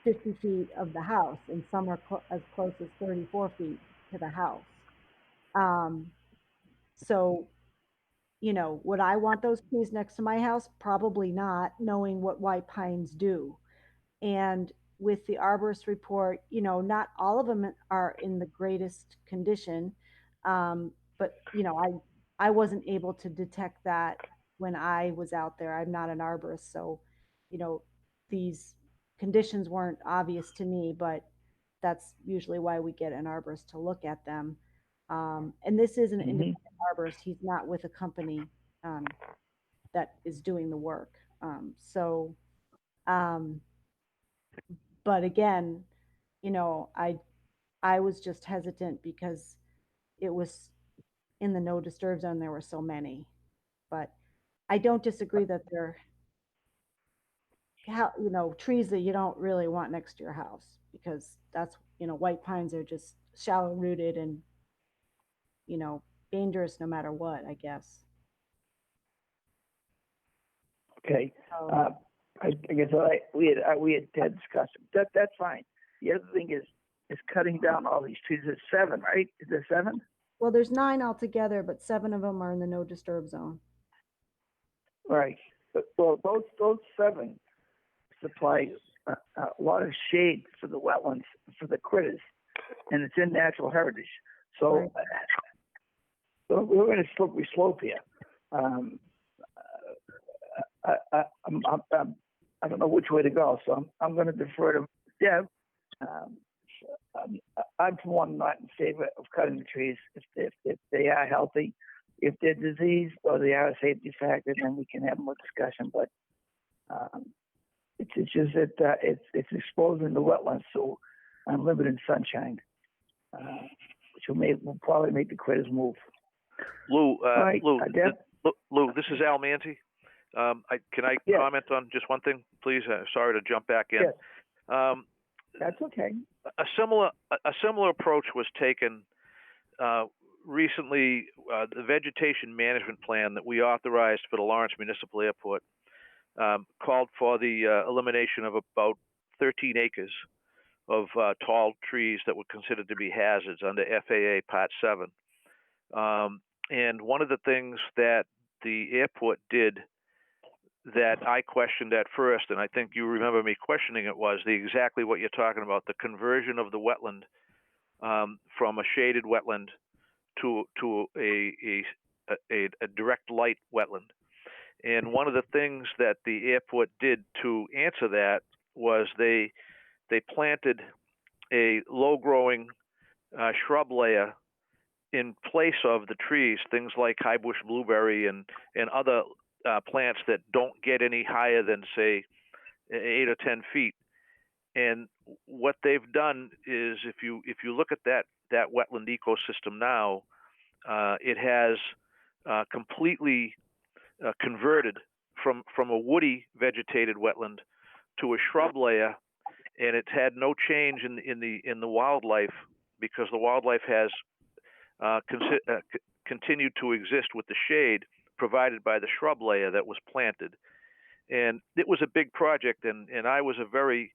50 feet of the house, and some are as close as 34 feet to the house. So, would I want those trees next to my house? Probably not, knowing what white pines do. And with the arborist report, not all of them are in the greatest condition. But, I wasn't able to detect that when I was out there. I'm not an arborist, so, these conditions weren't obvious to me, but that's usually why we get an arborist to look at them. And this is an independent arborist. He's not with a company that is doing the work. But again, I was just hesitant because it was in the no disturb zone, there were so many. But I don't disagree that they're, trees that you don't really want next to your house, because that's, white pines are just shallow rooted and, dangerous no matter what, I guess. Okay. So, I guess we had discussed it. That's fine. The other thing is cutting down all these trees. There's 7, right? Is there 7? well, there's 9 altogether, but 7 of them are in the no disturb zone. Right. But, well, those 7 supply a lot of shade for the wetlands, for the critters, and it's in natural heritage. So, Right. So we're in a slippery slope here. I don't know which way to go, so I'm going to defer to Deb. I'm for one not in favor of cutting the trees if they are healthy. If they're diseased or they are a safety factor, then we can have more discussion. But it's just that it's exposing the wetlands to unlimited sunshine, which will probably make the critters move. Lou, Right, Lou, this is Al Manti. Can I Yes. comment on just one thing, please? Sorry to jump back in. Yes. That's okay. A similar approach was taken recently. The vegetation management plan that we authorized for the Lawrence Municipal Airport called for the elimination of about 13 acres of tall trees that were considered to be hazards under FAA Part 7. And one of the things that the airport did that I questioned at first, and I think you remember me questioning it, was exactly what you're talking about, the conversion of the wetland from a shaded wetland to a direct light wetland. And one of the things that the airport did to answer that was they planted a low-growing shrub layer in place of the trees, things like high bush blueberry and other plants that don't get any higher than, say, 8 or 10 feet. And what they've done is, if you look at that wetland ecosystem now, it has completely converted from a woody vegetated wetland to a shrub layer, and it's had no change in the wildlife, because the wildlife has continued to exist with the shade provided by the shrub layer that was planted. And it was a big project, and I was a very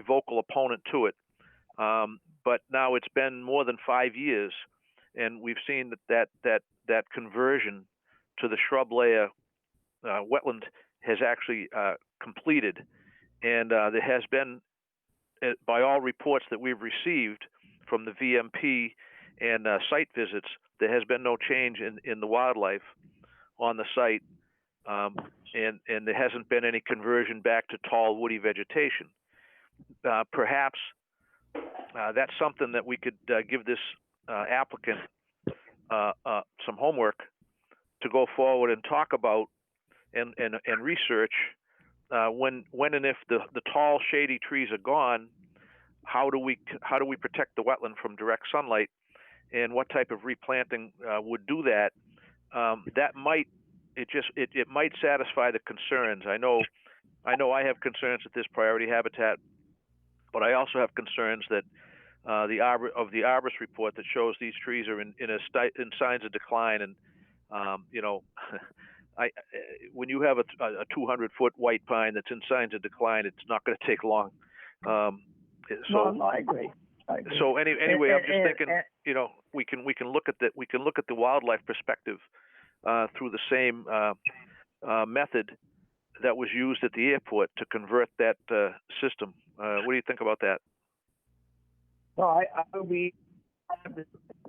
vocal opponent to it. But now it's been more than 5 years, and we've seen that conversion to the shrub layer wetland has actually completed. And there has been, by all reports that we've received from the VMP and site visits, there has been no change in the wildlife on the site, and there hasn't been any conversion back to tall woody vegetation. Perhaps that's something that we could give this applicant some homework to go forward and talk about and research. When and if the tall shady trees are gone, how do we protect the wetland from direct sunlight, and what type of replanting would do that? That might might satisfy the concerns. I know I have concerns with this priority habitat, but I also have concerns that the arborist report that shows these trees are in signs of decline, and when you have a 200-foot white pine that's in signs of decline, it's not going to take long. No, I agree. So anyway, I'm just thinking, we can look at the wildlife perspective through the same method that was used at the airport to convert that system. What do you think about that? No, I would be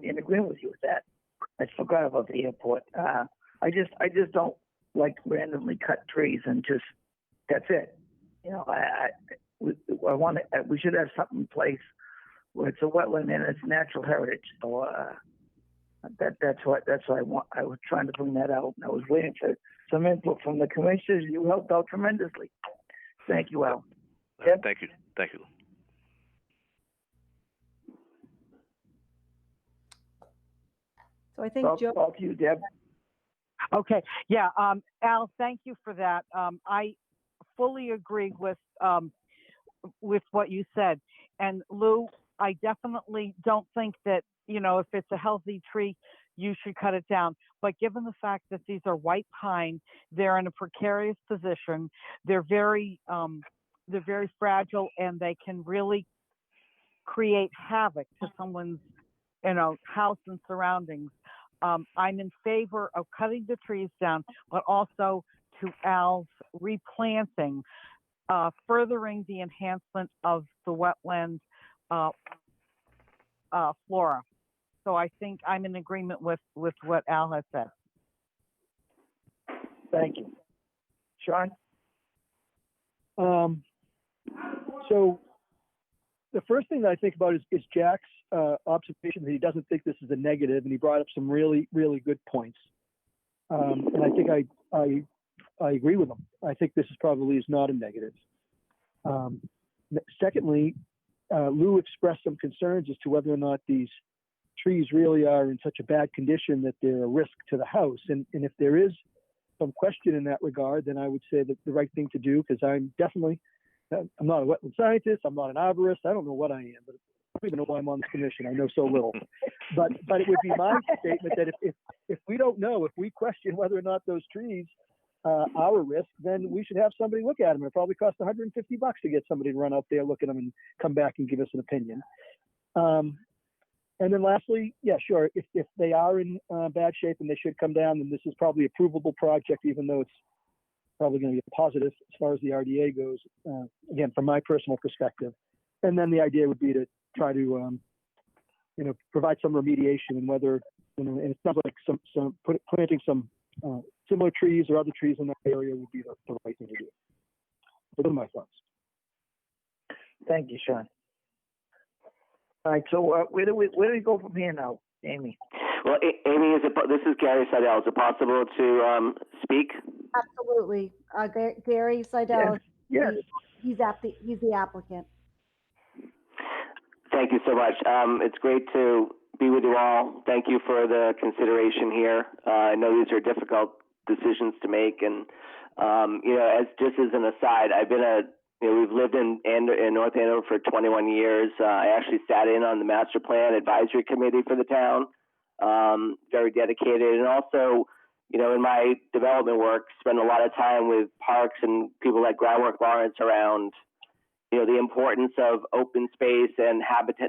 in agreement with you with that. I forgot about the airport. I just don't like randomly cut trees and just that's it. We should have something in place where it's a wetland and it's natural heritage. So that's what I was trying to bring that out. And I was waiting for some input from the commissioners. You helped out tremendously. Thank you, Al. Yep. Thank you. So I think Joe. All to you, Deb. Okay, yeah, Al, thank you for that. I fully agree with what you said. And Lou, I definitely don't think that, if it's a healthy tree, you should cut it down. But given the fact that these are white pine, they're in a precarious position. They're very fragile, and they can really create havoc to someone's, house and surroundings. I'm in favor of cutting the trees down, but also to Al's replanting, furthering the enhancement of the wetland flora. So I think I'm in agreement with what Al has said. Thank you. Sean? So the first thing that I think about is Jack's observation that he doesn't think this is a negative, and he brought up some really, really good points. And I think I agree with him. I think this is not a negative. Secondly, Lou expressed some concerns as to whether or not these trees really are in such a bad condition that they're a risk to the house. And if there is some question in that regard, then I would say that the right thing to do, because I'm not a wetland scientist, I'm not an arborist, I don't know what I am, but I don't even know why I'm on this commission. I know so little. But it would be my statement that if we don't know, if we question whether or not those trees are a risk, then we should have somebody look at them. It probably costs $150 to get somebody to run out there, look at them, and come back and give us an opinion. And then lastly, yeah, sure, if they are in bad shape and they should come down, then this is probably a provable project, even though it's probably going to be a positive as far as the RDA goes, again, from my personal perspective. And then the idea would be to try to, provide some remediation, and whether, and it sounds like planting some similar trees or other trees in that area would be the right thing to do. Those are my thoughts. Thank you, Sean. All right, so where do we go from here now, Amy? Well, Amy, this is Gary Seidel. Is it possible to speak? Absolutely. Gary Seidel. Yes. He's the applicant. Thank you so much. It's great to be with you all. Thank you for the consideration here. I know these are difficult decisions to make, and as just as an aside, I've been we've lived in North Andover for 21 years. I actually sat in on the master plan advisory committee for the town. Very dedicated, and also, in my development work, spend a lot of time with parks and people like Groundwork Lawrence around, the importance of open space and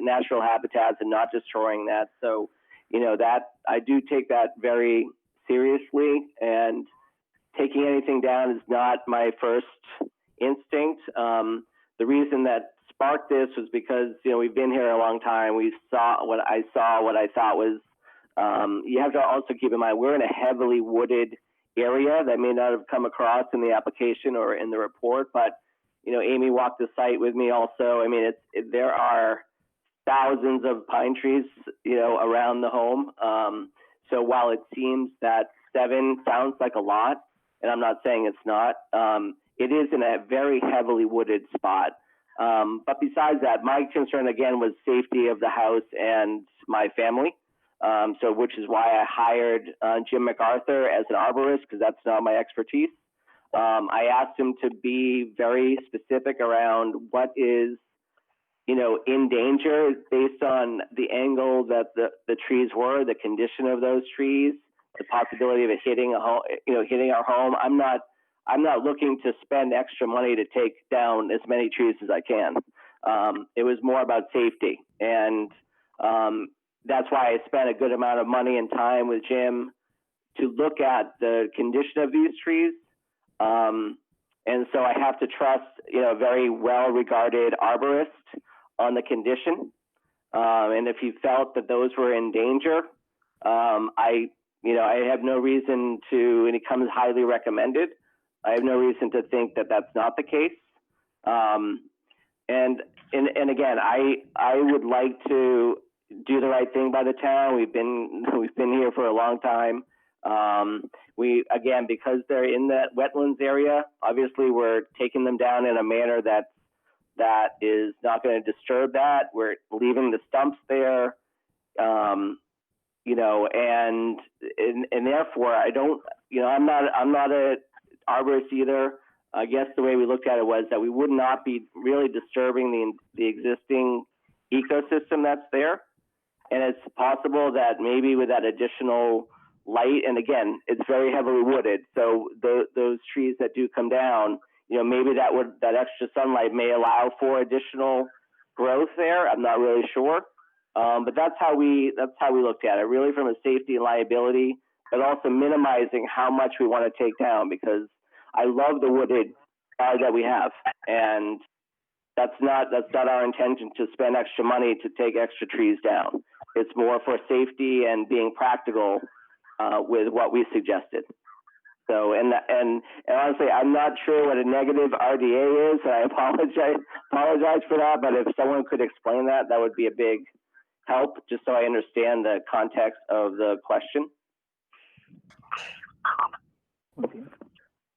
natural habitats, and not destroying that. So, that I do take that very seriously, and taking anything down is not my first instinct. The reason that sparked this was because, we've been here a long time. We saw what I thought was, you have to also keep in mind, we're in a heavily wooded area that may not have come across in the application or in the report, but, Amy walked the site with me also. I mean, there are thousands of pine trees, around the home. So while it seems that 7 sounds like a lot, and I'm not saying it's not, it is in a very heavily wooded spot. But besides that, my concern again was safety of the house and my family. Which is why I hired Jim MacArthur as an arborist, because that's not my expertise. I asked him to be very specific around what is, in danger based on the angle that the trees were, the condition of those trees, the possibility of it hitting our home. I'm not looking to spend extra money to take down as many trees as I can. It was more about safety, and that's why I spent a good amount of money and time with Jim to look at the condition of these trees. And so I have to trust, a very well-regarded arborist on the condition. And if he felt that those were in danger, I have no reason to, and it comes highly recommended. I have no reason to think that that's not the case. And again, I would like to do the right thing by the town. We've been here for a long time. Because they're in that wetlands area, obviously we're taking them down in a manner that is not going to disturb that. We're leaving the stumps there. and therefore I don't, I'm not a arborist either. I guess the way we looked at it was that we would not be really disturbing the existing ecosystem that's there. And it's possible that maybe with that additional light, and again, it's very heavily wooded, so those trees that do come down, maybe that extra sunlight may allow for additional growth there. I'm not really sure, but that's how we looked at it, really from a safety and liability, but also minimizing how much we want to take down, because I love the wooded side that we have, and that's not our intention to spend extra money to take extra trees down. It's more for safety and being practical with what we suggested. So, and honestly, I'm not sure what a negative RDA is. I apologize for that. But if someone could explain that, that would be a big help, just so I understand the context of the question.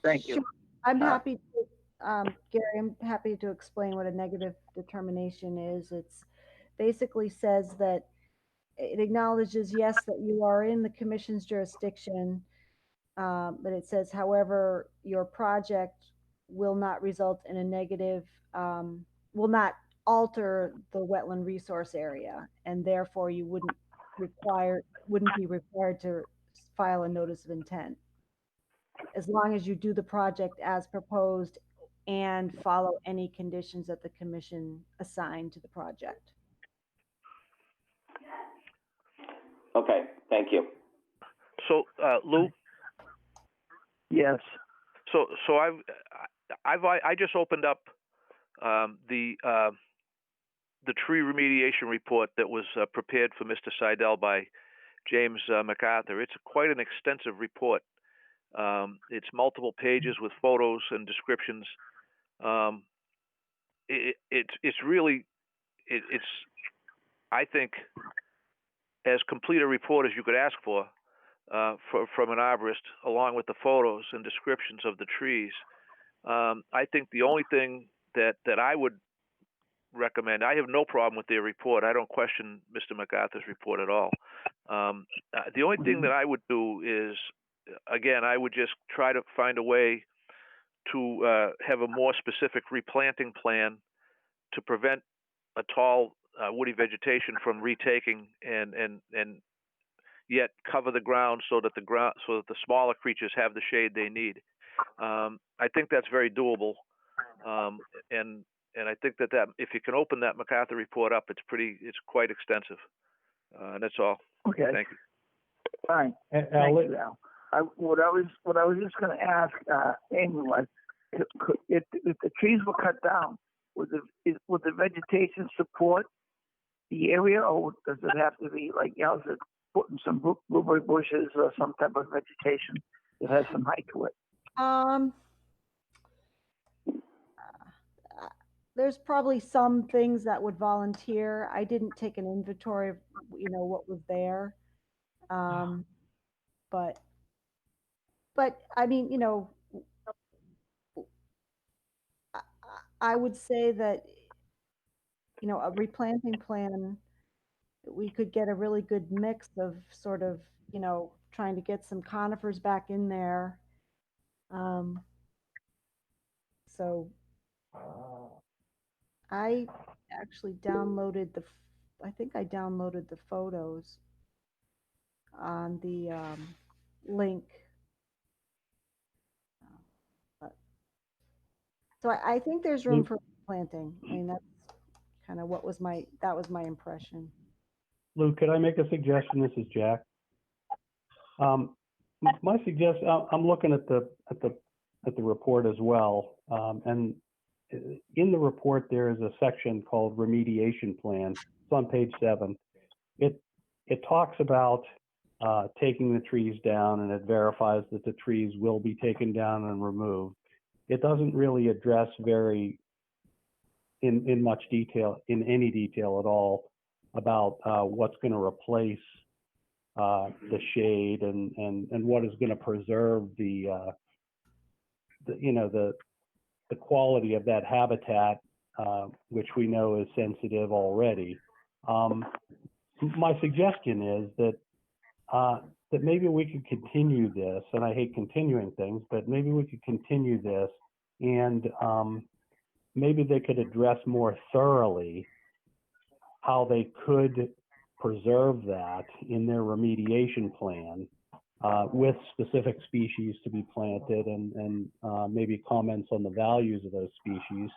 Thank you. Sure. I'm happy to, Gary, I'm happy to explain what a negative determination is. It's basically says that it acknowledges, yes, that you are in the commission's jurisdiction, but it says, however, your project will not result in a negative, will not alter the wetland resource area, and therefore you wouldn't be required to file a notice of intent, as long as you do the project as proposed and follow any conditions that the commission assigned to the project. Okay, thank you. So, Lou? Yes. So I just opened up the tree remediation report that was prepared for Mr. Seidel by James MacArthur. It's quite an extensive report. It's multiple pages with photos and descriptions. It's really, I think, as complete a report as you could ask for from an arborist, along with the photos and descriptions of the trees. I think the only thing that I would recommend, I have no problem with their report. I don't question Mr. MacArthur's report at all. The only thing that I would do is, again, I would just try to find a way to have a more specific replanting plan to prevent a tall woody vegetation from retaking and yet cover the ground so that the smaller creatures have the shade they need. I think that's very doable, and I think that if you can open that MacArthur report up, it's quite extensive, and that's all. Okay. Thank you. Fine. Thank you, Al. What I was just going to ask Amy was, if the trees were cut down, would the vegetation support the area, or does it have to be like putting some blueberry bushes or some type of vegetation that has some height to it? There's probably some things that would volunteer. I didn't take an inventory of, what was there. But I mean, I would say that, a replanting plan, we could get a really good mix of sort of, trying to get some conifers back in there. So I actually downloaded I think I downloaded the photos on the link. So I think there's room for planting. I mean, that's kind of that was my impression. Lou, could I make a suggestion? This is Jack. My suggestion, I'm looking at the report as well, and in the report there is a section called remediation plan. It's on page 7. It talks about taking the trees down, and it verifies that the trees will be taken down and removed. It doesn't really address in much detail, in any detail at all, about what's going to replace the shade and what is going to preserve the quality of that habitat, which we know is sensitive already. My suggestion is that that maybe we could continue this, and I hate continuing things, but maybe we could continue this, and maybe they could address more thoroughly how they could preserve that in their remediation plan with specific species to be planted, and maybe comments on the values of those species.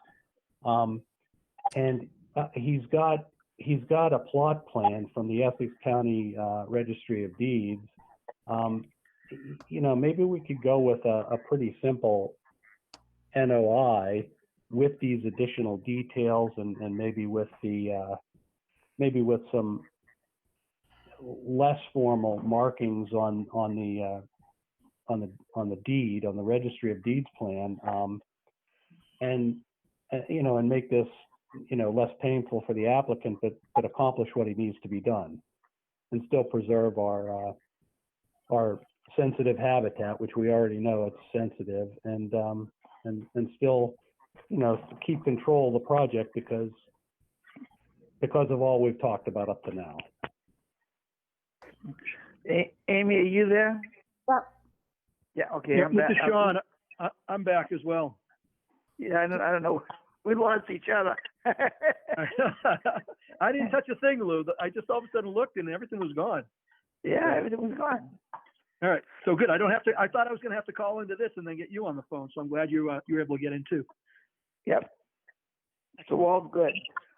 And he's got a plot plan from the Essex County Registry of Deeds. You know, maybe we could go with a pretty simple NOI with these additional details, and maybe with the maybe with some less formal markings on the deed, on the Registry of Deeds plan, and you know, and make this, you know, less painful for the applicant, but accomplish what he needs to be done, and still preserve our sensitive habitat, which we already know it's sensitive, and still, you know, keep control of the project because of all we've talked about up to now. Amy, are you there? Yeah. Okay. Yeah, I'm back. this is Sean. I'm back as well. Yeah, I don't know. We lost each other. I didn't touch a thing, Lou. I just all of a sudden looked and everything was gone. Yeah, everything was gone. All right, so good. I don't have to. I thought I was going to have to call into this and then get you on the phone. So I'm glad you were able to get in too. Yep. So all good.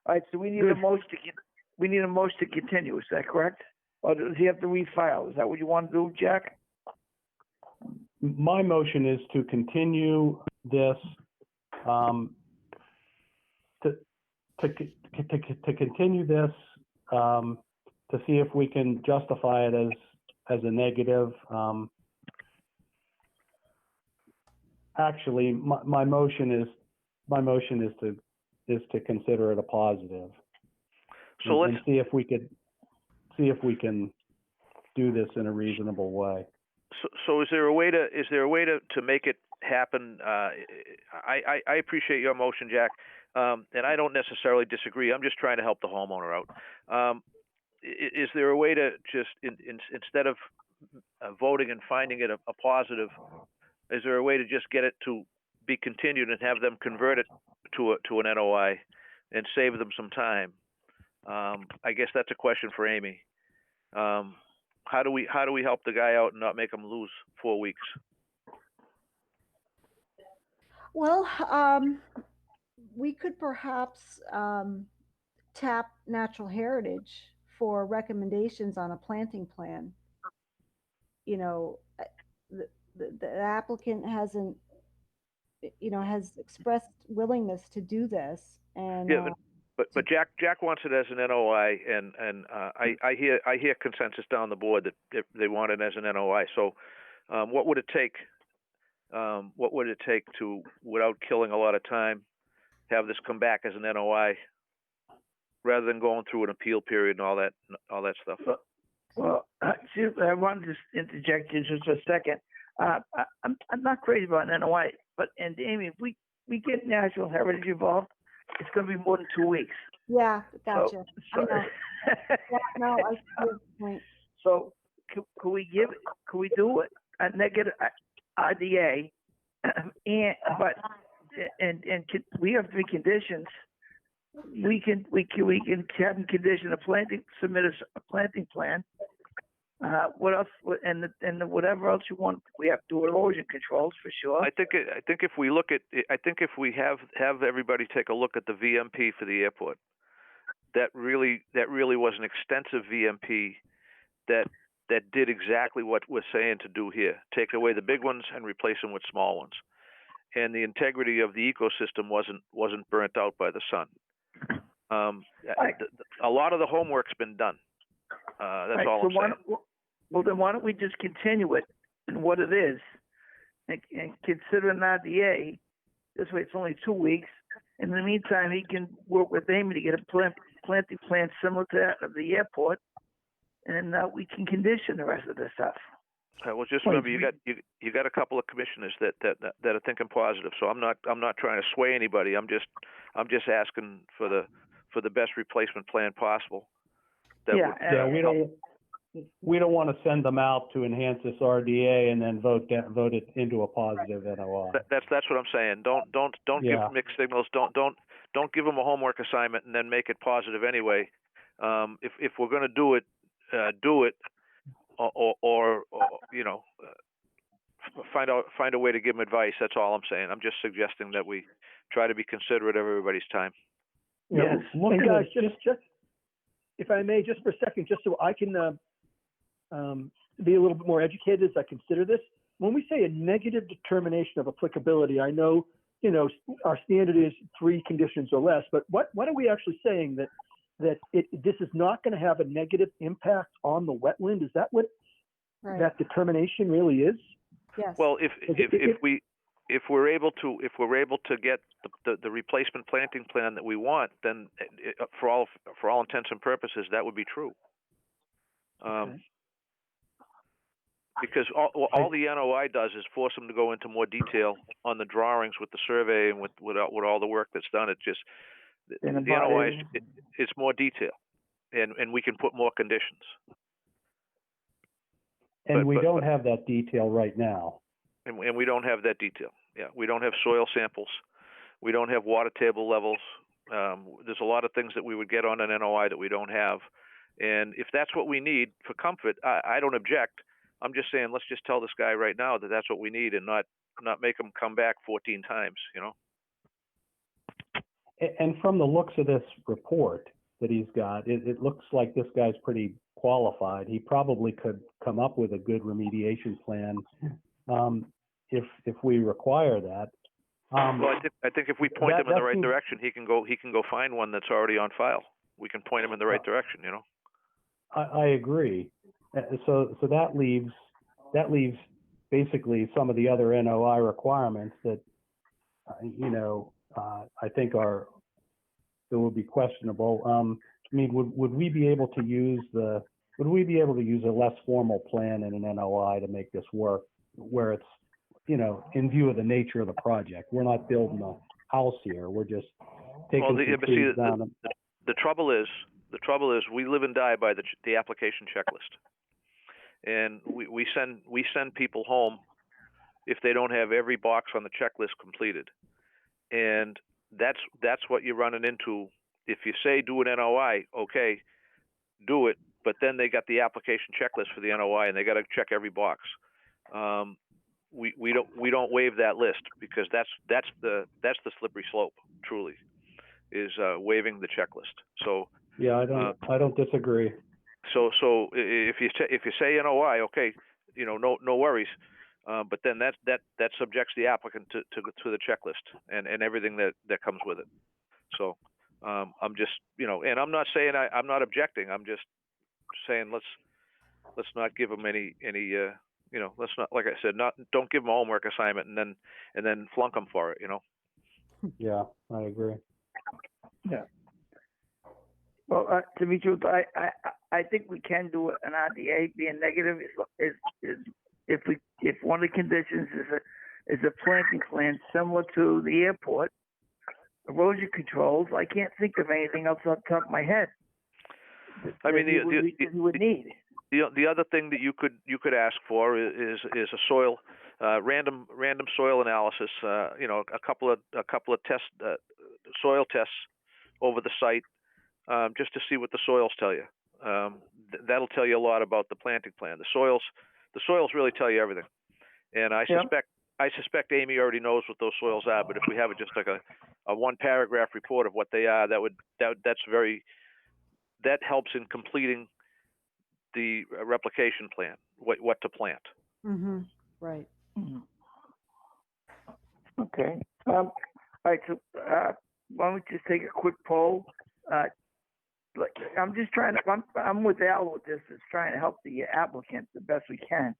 All right. So we need a motion to we need a motion to continue. Is that correct? Or does he have to refile? Is that what you want to do, Jack? My motion is to continue this, to continue this, to see if we can justify it as a negative. Actually, my motion is to consider it a positive. So and see if we can do this in a reasonable way. So is there a way to make it happen? I appreciate your motion, Jack, and I don't necessarily disagree. I'm just trying to help the homeowner out. Is there a way to just instead of voting and finding it a positive, is there a way to just get it to be continued and have them convert it to an NOI and save them some time? I guess that's a question for Amy. How do we help the guy out and not make him lose 4 weeks? Well, we could perhaps tap Natural Heritage for recommendations on a planting plan. You know, the applicant hasn't, you know, has expressed willingness to do this, and yeah, but Jack wants it as an NOI, and I hear consensus down the board that they want it as an NOI. So, what would it take? What would it take to, without killing a lot of time, have this come back as an NOI, rather than going through an appeal period and all that stuff? Well, I wanted to interject you just for a second. I'm not crazy about an NOI, and Amy, if we get Natural Heritage involved, it's going to be more than 2 weeks. Yeah, gotcha. So, I know. Yeah, no, I see your point. So, could we do it a negative RDA, we have 3 conditions. We can have them condition submit a planting plan. What else? And whatever else you want, we have to do erosion controls for sure. I think if we look at, I think if we have everybody take a look at the VMP for the airport, that really was an extensive VMP that did exactly what we're saying to do here: take away the big ones and replace them with small ones. And the integrity of the ecosystem wasn't burnt out by the sun. A lot of the homework's been done. That's all I'm saying. Well, then why don't we just continue it in what it is, and consider an RDA? This way, it's only 2 weeks. In the meantime, he can work with Amy to get a planting plan similar to that of the airport, and we can condition the rest of the stuff. Well, just remember, you got a couple of commissioners that are thinking positive. So I'm not trying to sway anybody. I'm just asking for the best replacement plan possible. we don't want to send them out to enhance this RDA and then vote it into a positive NOI. That's what I'm saying. Don't Yeah. give mixed signals. Don't give them a homework assignment and then make it positive anyway. If we're going to do it, or you know, find a way to give them advice. That's all I'm saying. I'm just suggesting that we try to be considerate of everybody's time. Yes. Look And at guys, it, just if I may, just for a second, just so I can be a little bit more educated as I consider this. When we say a negative determination of applicability, I know, you know, our standard is 3 conditions or less, but what are we actually saying that this is not going to have a negative impact on the wetland? Is that what that determination really is? Yes. Well, if we're able to get the replacement planting plan that we want, then for all intents and purposes, that would be true. Okay. Because all the NOI does is force them to go into more detail on the drawings with the survey and with all the work that's done. It just the NOI is more detail, and we can put more conditions. And we don't have that detail right now. And we don't have that detail. Yeah, we don't have soil samples. We don't have water table levels. There's a lot of things that we would get on an NOI that we don't have. And if that's what we need for comfort, I don't object. I'm just saying, let's just tell this guy right now that that's what we need, and not make him come back 14 times. You know. And from the looks of this report that he's got, it looks like this guy's pretty qualified. He probably could come up with a good remediation plan if we require that. Well, I think if we point him in the right direction, he can go find one that's already on file. We can point him in the right direction. You know. I agree. So that leaves basically some of the other NOI requirements that I think that would be questionable. I mean, would we be able to use a less formal plan in an NOI to make this work, where it's, in view of the nature of the project? We're not building a house here. We're just taking some trees down. The trouble is we live and die by the application checklist. And we send people home if they don't have every box on the checklist completed. And that's what you're running into. If you say do an NOI, okay, do it, but then they got the application checklist for the NOI and they got to check every box. We don't waive that list, because that's the slippery slope, truly, is waiving the checklist. So yeah, I don't disagree. So if you say NOI, okay, no worries, but then that subjects the applicant to the checklist and everything that comes with it. So I'm just and I'm not saying I'm not objecting. I'm just saying let's not give them any let's not, like I said, don't give them a homework assignment and then flunk them for it. Yeah, I agree. Yeah. Well, to be truthful, I think we can do an RDA. Being negative is if one of the conditions is a planting plan similar to the airport, erosion controls. I can't think of anything else off the top of my head. I mean, you would need. The other thing that you could ask for is a soil random soil analysis. A couple of tests, soil tests over the site. Just to see what the soils tell you. That'll tell you a lot about the planting plan. The soils really tell you everything. And I suspect Amy already knows what those soils are. But if we have just like a 1-paragraph report of what they are, that helps in completing the replication plan. What to plant. Mm-hmm. Right. Mm-hmm. Okay. All right. So why don't we just take a quick poll? I'm just trying to. I'm with Al with this. It's trying to help the applicant the best we can,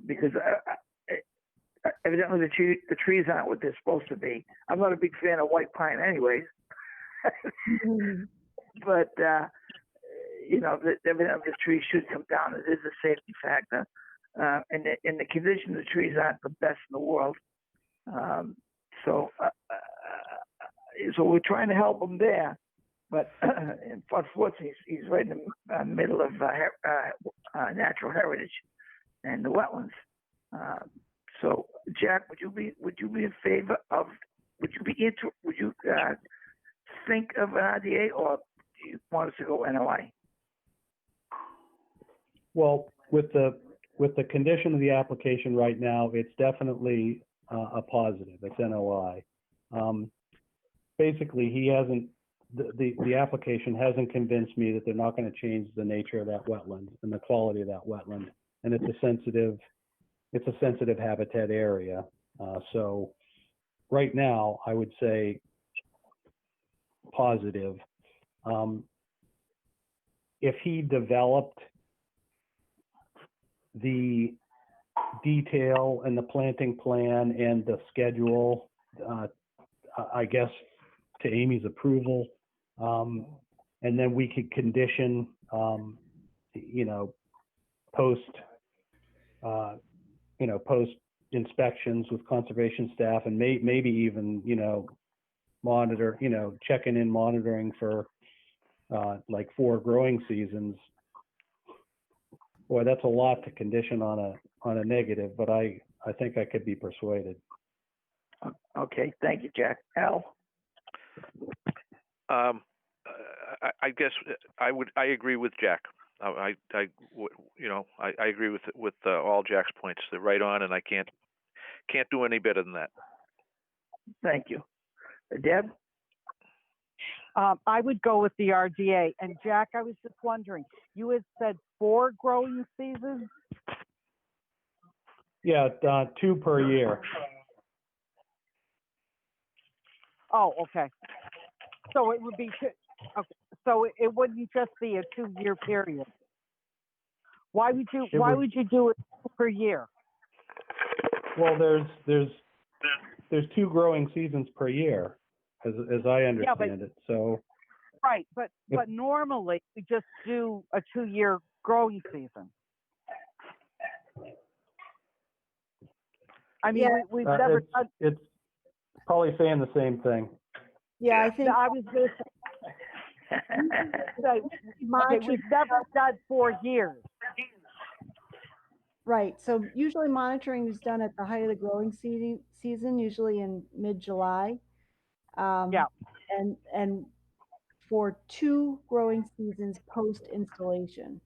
because evidently the trees aren't what they're supposed to be. I'm not a big fan of white pine, anyways. But evidently the trees should come down. It is a safety factor, and the condition of the trees aren't the best in the world. So we're trying to help them there. but unfortunately, he's right in the middle of natural heritage and the wetlands. So, Jack, would you be in favor of? Would you think of an RDA, or do you want us to go NOI? Well, with the condition of the application right now, it's definitely a positive. It's NOI. Basically, he hasn't. The application hasn't convinced me that they're not going to change the nature of that wetland and the quality of that wetland, and it's a sensitive habitat area. So right now, I would say positive. If he developed the detail and the planting plan and the schedule, I guess to Amy's approval, and then we could condition, post inspections with conservation staff, and maybe even, monitor, checking in, monitoring for like 4 growing seasons. Boy, that's a lot to condition on a negative, but I think I could be persuaded. Okay, thank you, Jack. Al? I guess I agree with Jack. I agree with all Jack's points. They're right on, and I can't do any better than that. Thank you. Deb? I would go with the RDA. And Jack, I was just wondering, you had said 4 growing seasons? Yeah, 2 per year. Oh, okay. So it would be okay. So it wouldn't just be a 2-year period. Why would you do it per year? Well, there's 2 growing seasons per year, as I understand it. So right, but normally we just do a 2-year growing season. I mean, we've never done. It's probably saying the same thing. Yeah, I think I was going to say, we've never done 4 years. Right. So usually monitoring is done at the height of the growing season, usually in mid-July. Yeah. And for 2 growing seasons post-installation,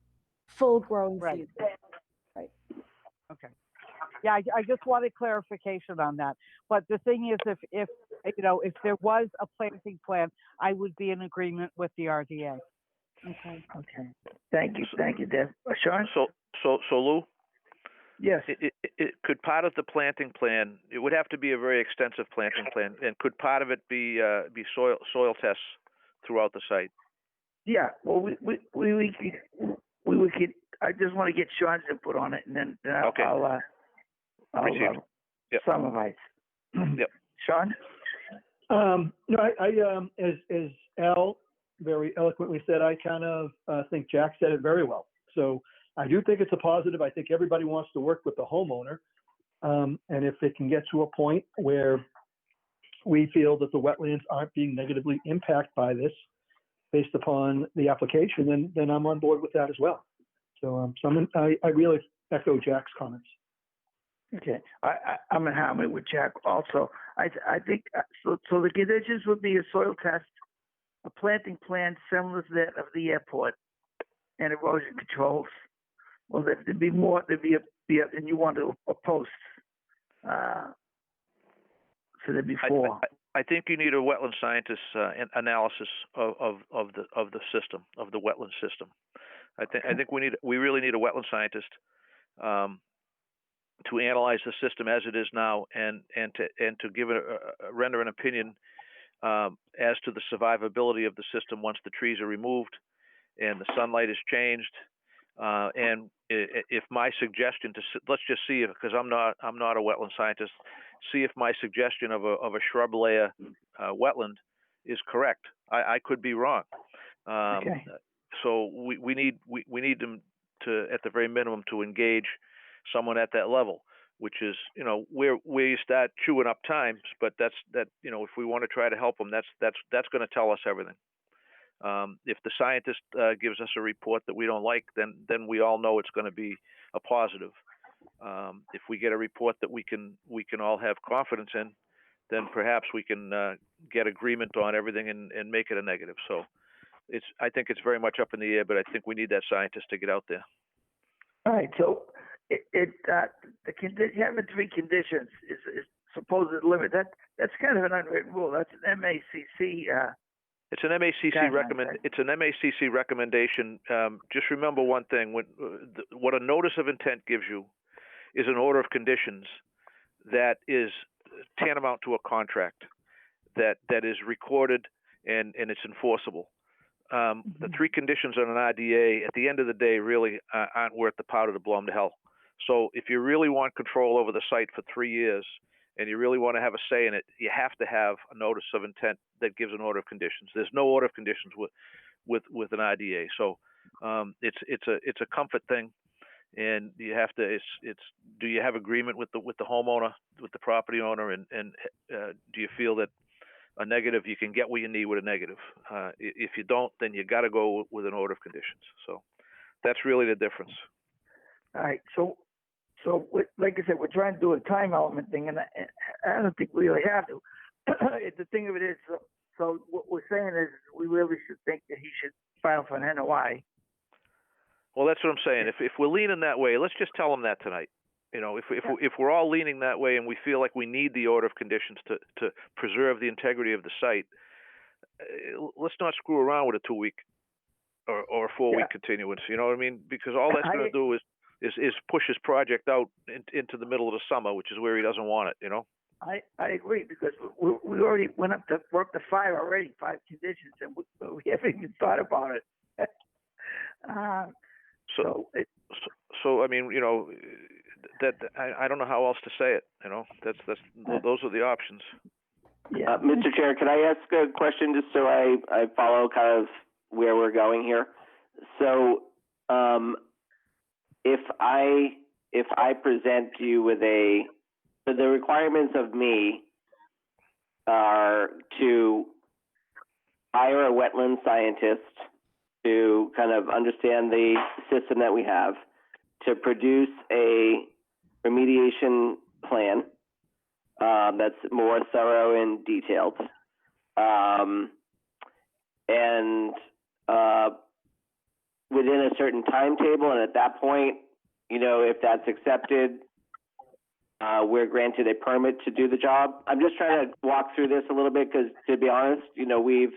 full growing season. Right. Okay. Yeah, I just wanted clarification on that. But the thing is, if there was a planting plan, I would be in agreement with the RDA. Okay. Thank you, Deb. Sean? So Lou? Yes. It could part of the planting plan. It would have to be a very extensive planting plan, and could part of it be soil tests throughout the site? Yeah. Well, we could. I just want to get Sean's input on it, and then okay. I'll Yep. summarize. Yep. Sean? As Al very eloquently said, I kind of think Jack said it very well. So I do think it's a positive. I think everybody wants to work with the homeowner. And if it can get to a point where we feel that the wetlands aren't being negatively impacted by this based upon the application, then I'm on board with that as well. So, I really echo Jack's comments. Okay, I'm in harmony with Jack also. I think so. So the conditions would be a soil test, a planting plan similar to that of the airport, and erosion controls. Well, there'd be more. There'd be and you want a post. So there'd be 4. I think you need a wetland scientist analysis of the system, of the wetland system. I think we really need a wetland scientist to analyze the system as it is now, and to give render an opinion as to the survivability of the system once the trees are removed and the sunlight is changed. And if my suggestion let's just see if, because I'm not a wetland scientist, see if my suggestion of a shrub layer wetland is correct. I could be wrong. Okay. So we need them to, at the very minimum, to engage someone at that level, which is, where you start chewing up times, but if we want to try to help them, that's going to tell us everything. If the scientist gives us a report that we don't like, then we all know it's going to be a positive. If we get a report that we can all have confidence in, then perhaps we can get agreement on everything and make it a negative. So I think it's very much up in the air, but I think we need that scientist to get out there. All right. So having 3 conditions is supposed to limit that. That's kind of an unwritten rule. That's an MACC. It's an MACC It's an MACC recommendation. Just remember one thing: what a notice of intent gives you is an order of conditions that is tantamount to a contract that is recorded and it's enforceable. The 3 conditions on an RDA, at the end of the day, really aren't worth the powder to blow them to hell. So if you really want control over the site for 3 years and you really want to have a say in it, you have to have a notice of intent that gives an order of conditions. There's no order of conditions with an RDA. So it's a comfort thing, and you have to. Do you have agreement with the homeowner, with the property owner, and do you feel that a negative, you can get what you need with a negative? If you don't, then you got to go with an order of conditions. So that's really the difference. All right. So like I said, we're trying to do a time element thing, and I don't think we really have to. The thing of it is, so what we're saying is we really should think that he should file for an NOI. Well, that's what I'm saying. If we're leaning that way, let's just tell him that tonight. You know, if we're all leaning that way and we feel like we need the order of conditions to preserve the integrity of the site, let's not screw around with a 2-week or a 4-week continuance. You know what I mean? Because all that's going to do is push his project out into the middle of the summer, which is where he doesn't want it. You know. I agree, because we already went up to work the 5 already, 5 conditions, and we haven't even thought about it. So I mean, you know, that I don't know how else to say it. You know, those are the options. Yeah. Mr. Chair, can I ask a question just so I follow kind of where we're going here? So, if I present you with so the requirements of me are to hire a wetland scientist to kind of understand the system that we have, to produce a remediation plan that's more thorough and detailed, and within a certain timetable. And at that point, you know, if that's accepted, we're granted a permit to do the job. I'm just trying to walk through this a little bit because, to be honest, you know, we've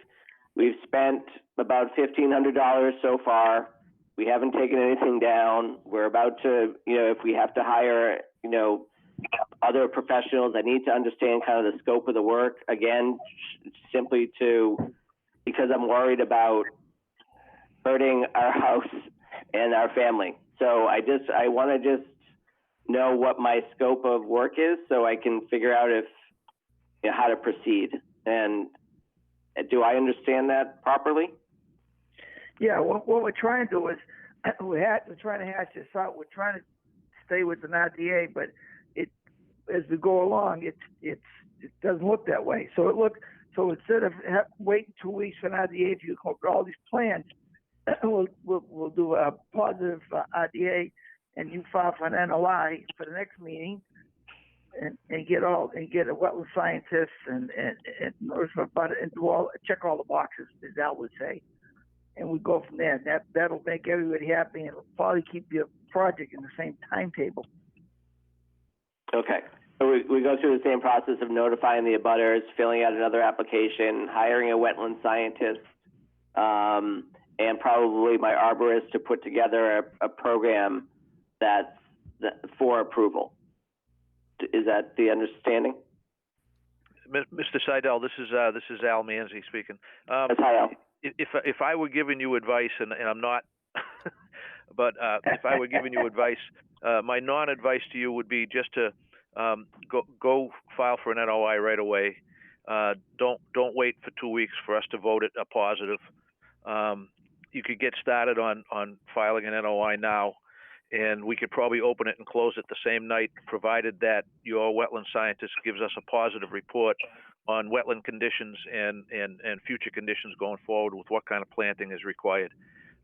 spent about $1,500 so far. We haven't taken anything down. We're about to, you know, if we have to hire, you know, other professionals, I need to understand kind of the scope of the work, again, simply because I'm worried about hurting our house and our family. So I want to just know what my scope of work is so I can figure out how to proceed. And do I understand that properly? Yeah, what we're trying to do is we're trying to hash this out. We're trying to stay with an RDA, but as we go along, it doesn't look that way. So instead of waiting 2 weeks for an RDA, if you come up with all these plans, we'll do a positive RDA, and you file for an NOI for the next meeting, and get a wetland scientist and notice about it, and check all the boxes, as Al would say, and we go from there. That'll make everybody happy, and it'll probably keep your project in the same timetable. Okay. So we go through the same process of notifying the abutters, filling out another application, hiring a wetland scientist, and probably my arborist to put together a program that's for approval. Is that the understanding? Mr. Seidel, this is Al Manzi speaking. Hi, Al. If I were giving you advice, and I'm not, but if I were giving you advice, my non-advice to you would be just to go file for an NOI right away. Don't wait for 2 weeks for us to vote it a positive. You could get started on filing an NOI now, and we could probably open it and close it the same night, provided that your wetland scientist gives us a positive report on wetland conditions and future conditions going forward with what kind of planting is required.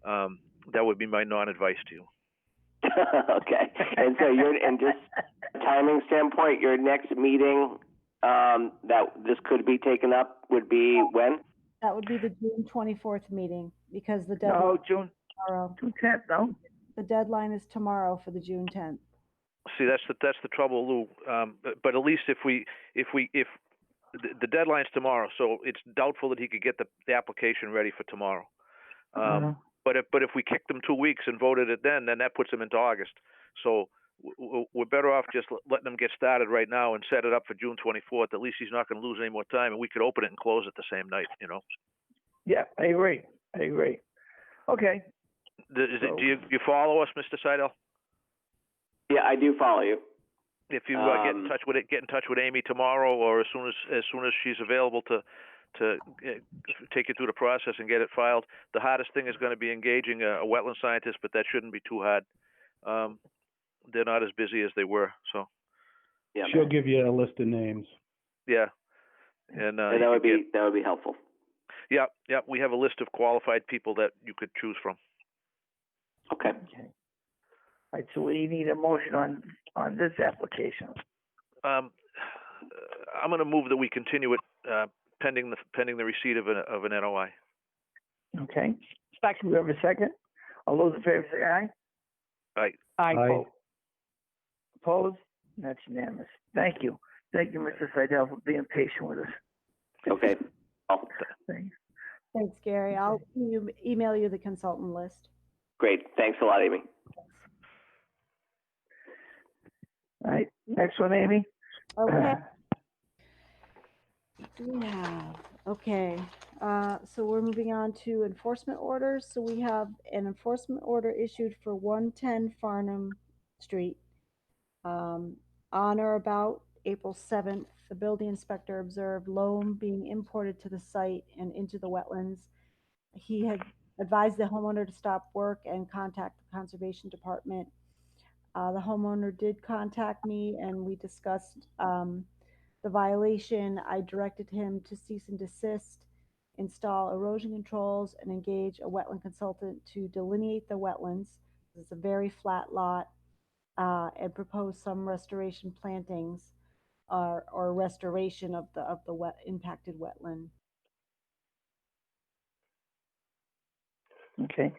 That would be my non-advice to you. Okay. And so and just timing standpoint, your next meeting that this could be taken up would be when? That would be the June 24th meeting, because the deadline No, is June tomorrow. 10th, no? The deadline is tomorrow for the June 10th. See, that's the trouble, Lou. But at least if the deadline's tomorrow, so it's doubtful that he could get the application ready for tomorrow. But if we kicked him 2 weeks and voted it then that puts him into August. So we're better off just letting him get started right now and set it up for June 24th. At least he's not going to lose any more time, and we could open it and close it the same night. Yeah, I agree. Okay. Do you follow us, Mr. Seidel? Yeah, I do follow you. If you get in touch with Amy tomorrow, or as soon as she's available to take you through the process and get it filed. The hardest thing is going to be engaging a wetland scientist, but that shouldn't be too hard. They're not as busy as they were, so. Yeah, she'll give you a list of names. Yeah, and that would be helpful. Yeah, we have a list of qualified people that you could choose from. Okay. All right, so we need a motion on this application. I'm going to move that we continue it pending the receipt of an NOI. Okay. Second. We have a second. All those in favor say aye. Aye. Aye. Opposed? That's unanimous. Thank you. Thank you, Mr. Seidel, for being patient with us. Okay. Thanks. Thanks, Gary. I'll email you the consultant list. Great. Thanks a lot, Amy. All right. Next one, Amy. Okay. Okay. So we're moving on to enforcement orders. So we have an enforcement order issued for 110 Farnham Street. On or about April 7th, the building inspector observed loam being imported to the site and into the wetlands. He had advised the homeowner to stop work and contact the conservation department. The homeowner did contact me, and we discussed the violation. I directed him to cease and desist, install erosion controls, and engage a wetland consultant to delineate the wetlands. It's a very flat lot, and propose some restoration plantings or restoration of the impacted wetland. Okay.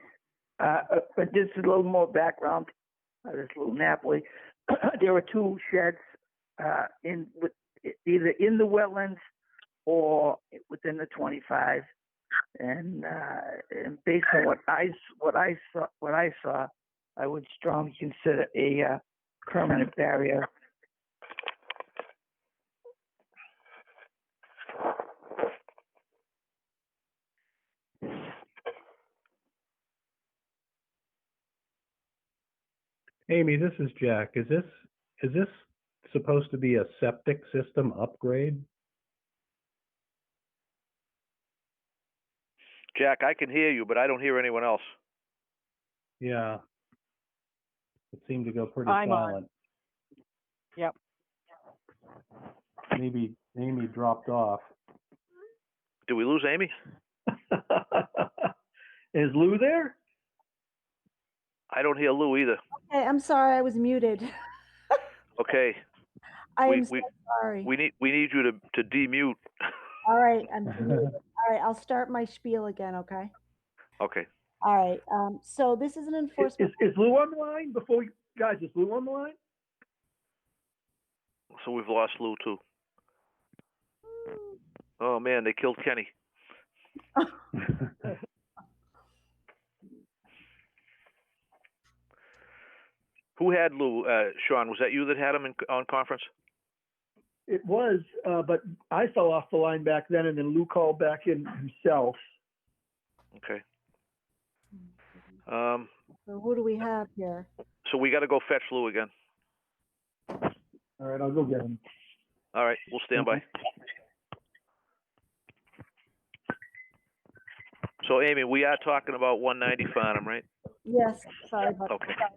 But just a little more background. This little Napoli. There were two sheds either in the wetlands or within the 25. And based on what I saw, I would strongly consider a permanent barrier. Amy, this is Jack. Is this supposed to be a septic system upgrade? Jack, I can hear you, but I don't hear anyone else. Yeah. It seemed to go pretty I'm silent. on. Yep. Maybe Amy dropped off. Did we lose Amy? Is Lou there? I don't hear Lou either. Okay, I'm sorry, I was muted. Okay. I am so sorry. We need you to demute. All right, I'm muted. All right, I'll start my spiel again, okay? Okay. All right, so this is an enforcement. Is Lou on the line? Guys, is Lou on the line? So we've lost Lou too. Oh man, they killed Kenny. Who had Lou? Sean, was that you that had him on conference? It was, but I fell off the line back then, and then Lou called back in himself. Okay. So who do we have here? So we got to go fetch Lou again. All right, I'll go get him. All right, we'll stand by. So Amy, we are talking about 190 Farnham, right? Yes, sorry about Okay. that.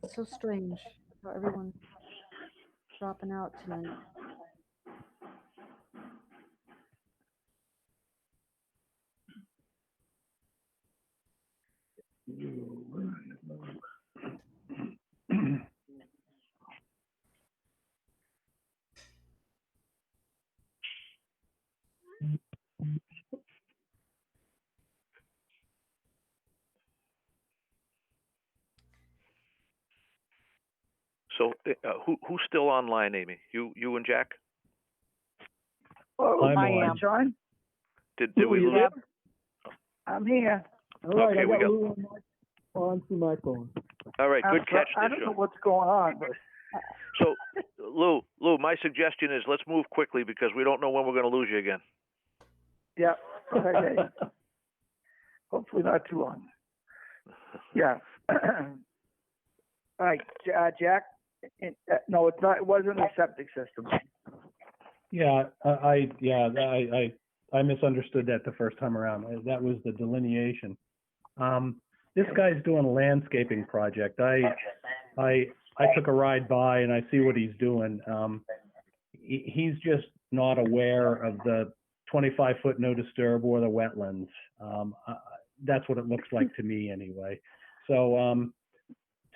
It's so strange how everyone's dropping out tonight. So, who's still online, Amy? You and Jack? Oh, I'm I on. am. John? Did Lou, we you lose? Yep. I'm here. All right, Okay, I we got got- Lou on through my phone. All right, good catch I there, don't know Sean. what's going on, but So, Lou, my suggestion is let's move quickly because we don't know when we're going to lose you again. yeah. Okay. Hopefully not too long. Yeah. All right, Jack. No, it's not. It wasn't a septic system. Yeah, I misunderstood that the first time around. That was the delineation. This guy's doing a landscaping project. I took a ride by and I see what he's doing. He's just not aware of the 25-foot no disturb or the wetlands. That's what it looks like to me anyway. So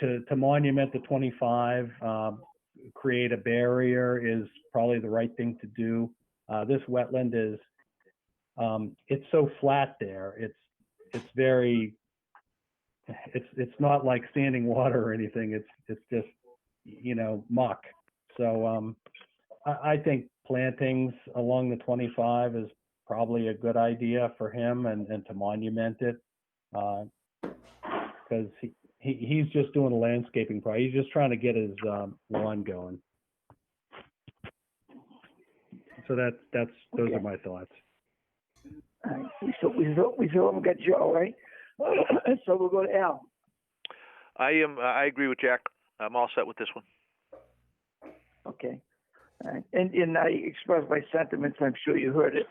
to monument the 25, create a barrier is probably the right thing to do. This wetland is, it's so flat there. It's very, it's not like standing water or anything. It's just, muck. So I think plantings along the 25 is probably a good idea for him and to monument it. Because he's just doing a landscaping project. He's just trying to get his lawn going. So those are my thoughts. All right. We still haven't got Joe, right? So we'll go to Al. I agree with Jack. I'm all set with this one. Okay. All right. And I expressed my sentiments. I'm sure you heard it.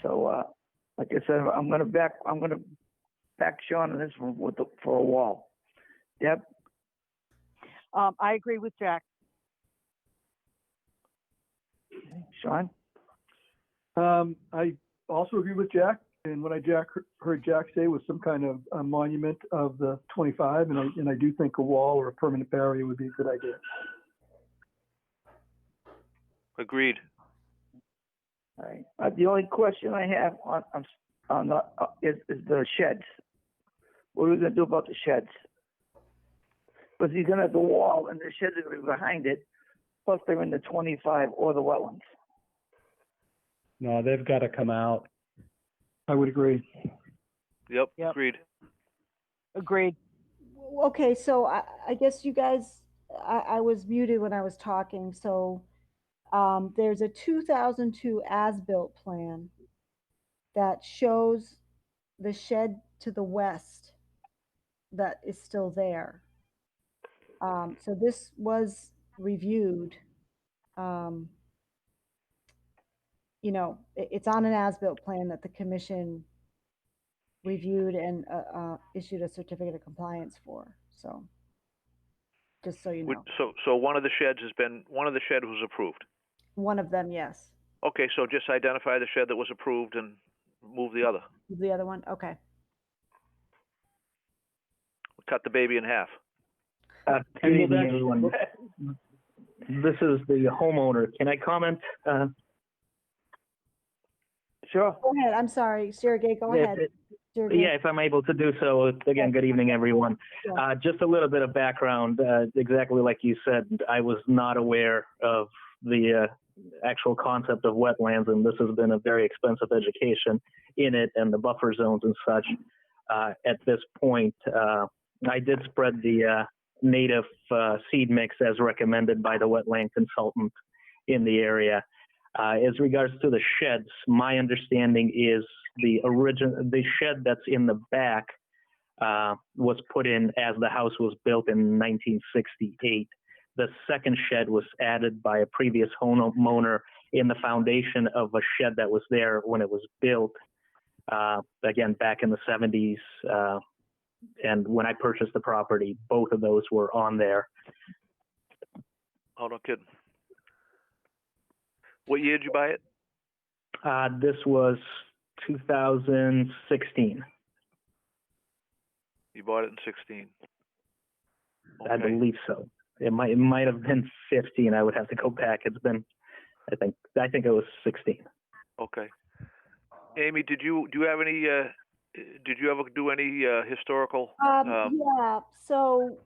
So, like I said, I'm gonna back Sean on this one for a wall. Deb? I agree with Jack. Sean? I also agree with Jack, and what I heard Jack say was some kind of a monument of the 25, and I do think a wall or a permanent barrier would be a good idea. Agreed. All right. The only question I have on the is the sheds. What are we gonna do about the sheds? Because he's gonna have the wall, and the sheds are gonna be behind it. Plus, they're in the 25 or the wetlands. No, they've got to come out. I would agree. Yep. Yep. Agreed. Agreed. Okay, so I guess you guys, I was muted when I was talking. So there's a 2002 as-built plan that shows the shed to the west that is still there. So this was reviewed. It's on an as-built plan that the commission reviewed and issued a certificate of compliance for. So just so you know. So one of the sheds was approved. One of them, yes. Okay, so just identify the shed that was approved and move the other. The other one, okay. Cut the baby in half. Good evening, everyone. This is the homeowner. Can I comment? Sure. Go ahead. I'm sorry, Sergey. Go ahead. Sergey. Yeah, if I'm able to do so. Again, good evening, everyone. Sure. Just a little bit of background. Exactly like you said, I was not aware of the actual concept of wetlands, and this has been a very expensive education in it and the buffer zones and such. At this point, I did spread the native seed mix as recommended by the wetland consultant in the area. As regards to the sheds, my understanding is the shed that's in the back was put in as the house was built in 1968. The second shed was added by a previous homeowner in the foundation of a shed that was there when it was built, again, back in the 70s. And when I purchased the property, both of those were on there. Oh, no kidding. What year did you buy it? This was 2016. You bought it in 16. I Okay. believe so. It might have been 15. I would have to go back. It's been, I think it was 16. Okay. Amy, do you have any? Did you ever do any historical? Yeah, so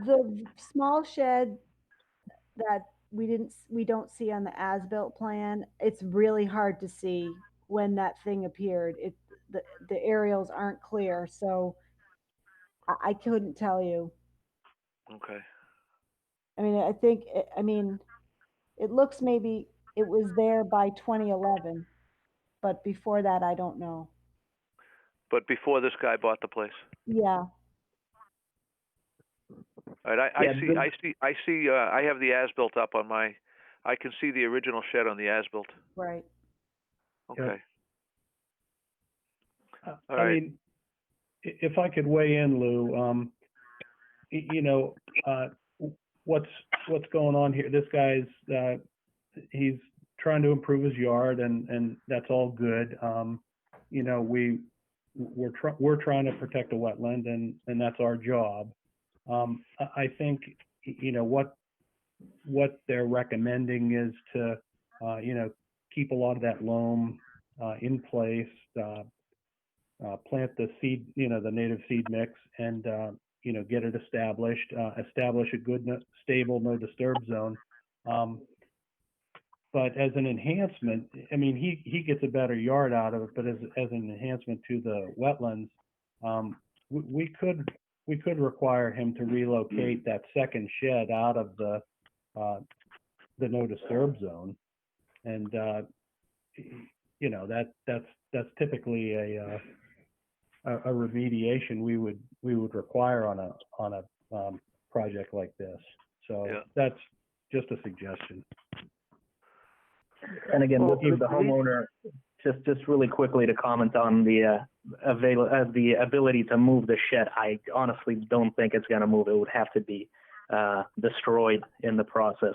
the small shed that we don't see on the as-built plan, it's really hard to see when that thing appeared. The aerials aren't clear, so I couldn't tell you. Okay. I mean, it looks maybe it was there by 2011, but before that, I don't know. But before this guy bought the place. Yeah. All right. I see. I have the as-built up on my. I can see the original shed on the as-built. Right. Okay. All I right. mean, if I could weigh in, Lou, what's going on here? This guy's he's trying to improve his yard, and that's all good. We're trying to protect a wetland, and that's our job. I think what they're recommending is to keep a lot of that loam in place, plant the seed, the native seed mix, and get it established, establish a good, stable, no disturb zone. But as an enhancement, I mean, he gets a better yard out of it. But as an enhancement to the wetlands, we could require him to relocate that second shed out of the no disturb zone, and that's typically a remediation we would require on a project like this. So yeah. That's just a suggestion. And again, the homeowner, just really quickly to comment on the ability to move the shed. I honestly don't think it's going to move. It would have to be destroyed in the process,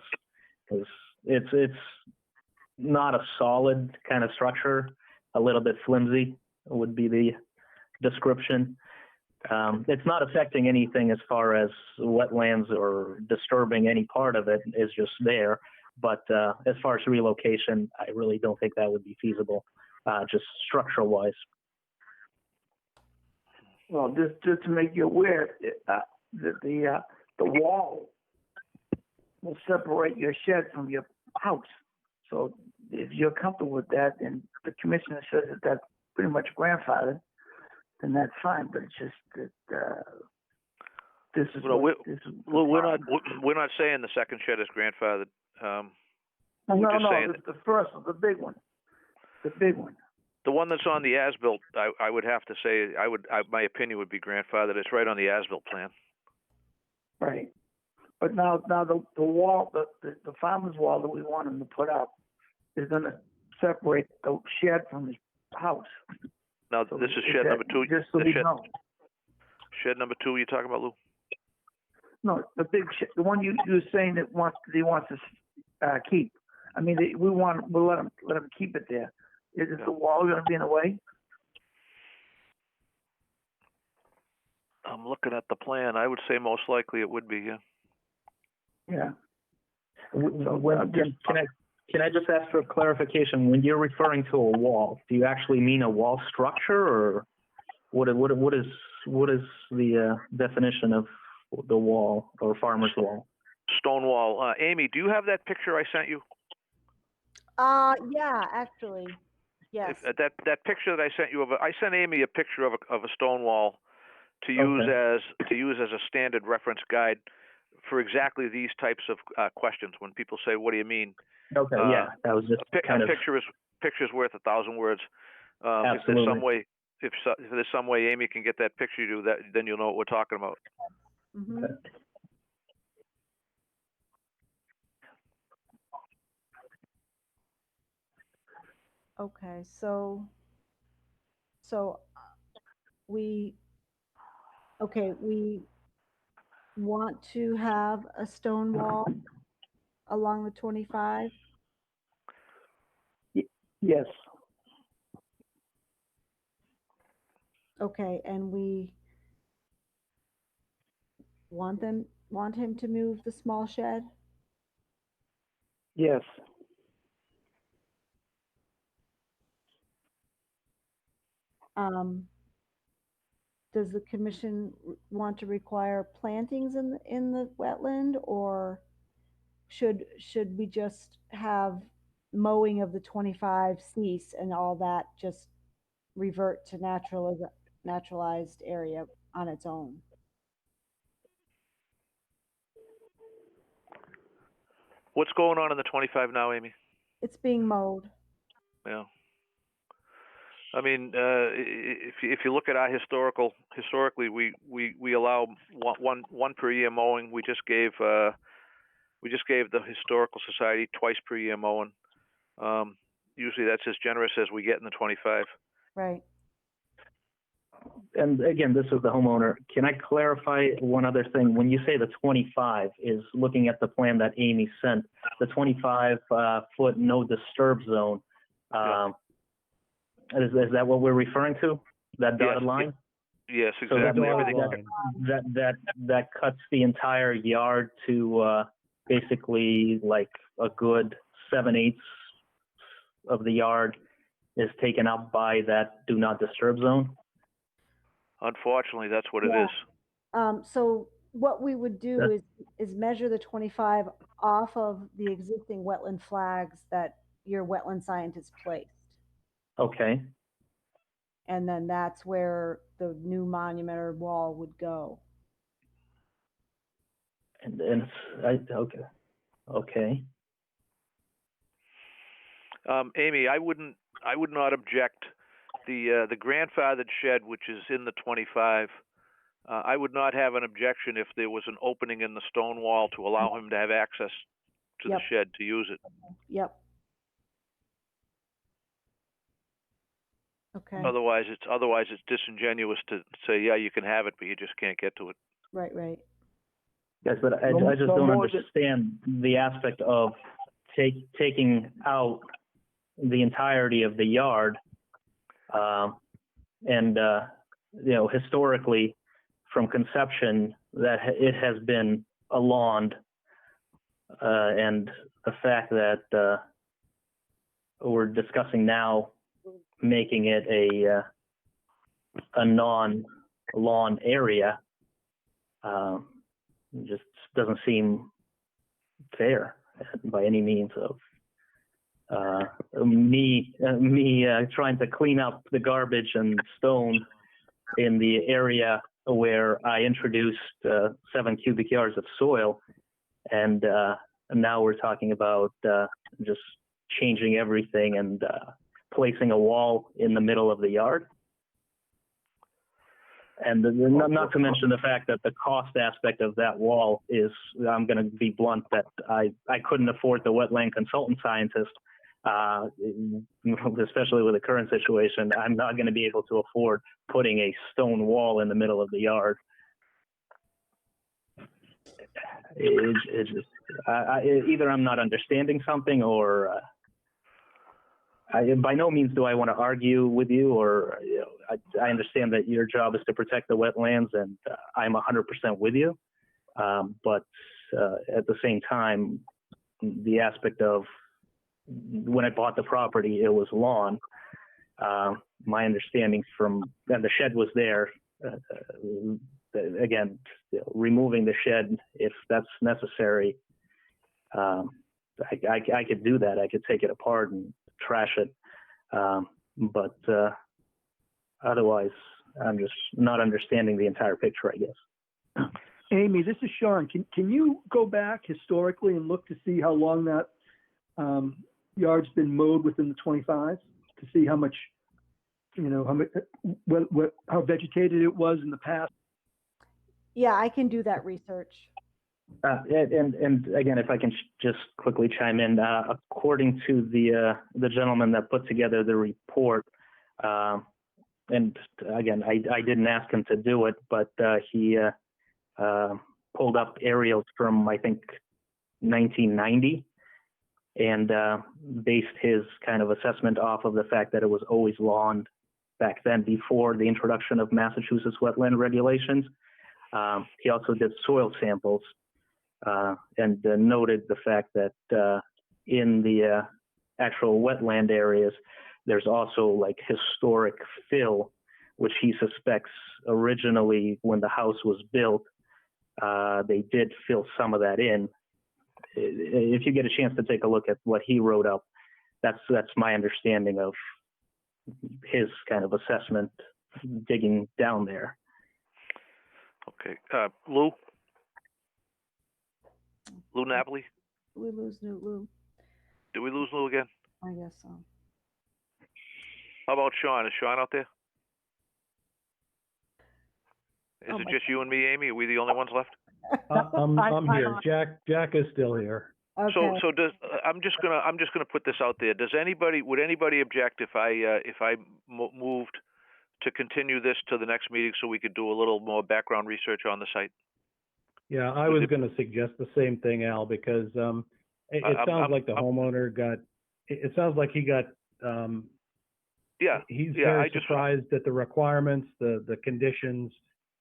because it's not a solid kind of structure. A little bit flimsy would be the description. It's not affecting anything as far as wetlands or disturbing any part of it. It's just there. But as far as relocation, I really don't think that would be feasible, just structural wise. Well, just to make you aware, the wall will separate your shed from your house. So if you're comfortable with that, and the commissioner says that that's pretty much grandfathered, then that's fine. But it's just that this is we're not saying the second shed is grandfathered. The first one, the big one. The one that's on the as-built, I would have to say, my opinion would be grandfathered. It's right on the as-built plan. Right. But now the wall, the farmer's wall that we want him to put up is going to separate the shed from his house. Now, so this is shed number 2. Just so we know. Shed number 2 you're talking about, Lou? No, the big shed, the one you were saying that he wants to keep. I mean, we'll let him keep it there. Is the wall going to be in the way? I'm looking at the plan. I would say most likely it would be, yeah. Yeah. Can I just ask for clarification? When you're referring to a wall, do you actually mean a wall structure, or what is the definition of the wall or farmer's wall? Stone wall. Amy, do you have that picture I sent you? Yeah, actually, yes. That picture that I sent you I sent Amy a picture of a stone wall to use as a standard reference guide for exactly these types of questions. When people say, "What do you mean?" Okay, yeah, that was just picture's worth 1,000 words. Absolutely. If there's some way Amy can get that picture to that, then you'll know what we're talking about. Mm-hmm. Okay, so we want to have a stone wall along the 25. Yes. Okay, and we Want him to move the small shed? Yes. Does the commission want to require plantings in the wetland, or should we just have mowing of the 25 cease and all that just revert to naturalized area on its own? What's going on in the 25 now, Amy? It's being mowed. Yeah. I mean, if you look at our historically, we allow one per year mowing. We just gave the historical society twice per year mowing. Usually that's as generous as we get in the 25. Right. And again, this is the homeowner. Can I clarify one other thing? When you say the 25 is looking at the plan that Amy sent, the 25-foot no disturb zone, is that what we're referring to? That dotted line? Yes, So exactly. that cuts the entire yard to basically like a good 7/8 of the yard is taken up by that do not disturb zone. Unfortunately, that's what it is. So what we would do is measure the 25 off of the existing wetland flags that your wetland scientist placed. Okay. And then that's where the new monument or wall would go. And okay. Amy, I would not object. The grandfathered shed, which is in the 25, I would not have an objection if there was an opening in the stone wall to allow him to have access to the shed to use it. Yep. Okay. Otherwise, it's disingenuous to say, yeah, you can have it, but you just can't get to it. Right. Yes, but I just don't understand the aspect of taking out the entirety of the yard. Historically, from conception, that it has been a lawn, and the fact that we're discussing now making it a non-lawn area just doesn't seem fair by any means of me trying to clean up the garbage and stone in the area where I introduced 7 cubic yards of soil, and now we're talking about just changing everything and placing a wall in the middle of the yard. And not to mention the fact that the cost aspect of that wall is, I'm going to be blunt, that I couldn't afford the wetland consultant scientist, especially with the current situation. I'm not going to be able to afford putting a stone wall in the middle of the yard. Either I'm not understanding something, or by no means do I want to argue with you, or I understand that your job is to protect the wetlands, and I'm 100% with you. But at the same time, the aspect of when I bought the property, it was lawn. My understanding and the shed was there. Again, removing the shed, if that's necessary, I could do that. I could take it apart and trash it. But otherwise, I'm just not understanding the entire picture, I guess. Amy, this is Sean. Can you go back historically and look to see how long that yard's been mowed within the 25 to see how much, how vegetated it was in the past? Yeah, I can do that research. And again, if I can just quickly chime in, according to the gentleman that put together the report, and again, I didn't ask him to do it, but he pulled up aerials from, I think, 1990, and based his kind of assessment off of the fact that it was always lawn back then, before the introduction of Massachusetts wetland regulations. He also did soil samples and noted the fact that in the actual wetland areas, there's also like historic fill, which he suspects originally when the house was built, they did fill some of that in. If you get a chance to take a look at what he wrote up, that's my understanding of his kind of assessment digging down there. Okay. Lou? Lou Napoli? We lose Lou. Did we lose Lou again? I guess so. How about Sean? Is Sean out there? Is it just you and me, Amy? Are we the only ones left? I'm here. Jack is still here. Okay. So does I'm just gonna put this out there. Would anybody object if I moved to continue this to the next meeting so we could do a little more background research on the site? Yeah, I was going to suggest the same thing, Al, because it sounds like the homeowner got. It sounds like he got. He's very surprised at the requirements, the conditions.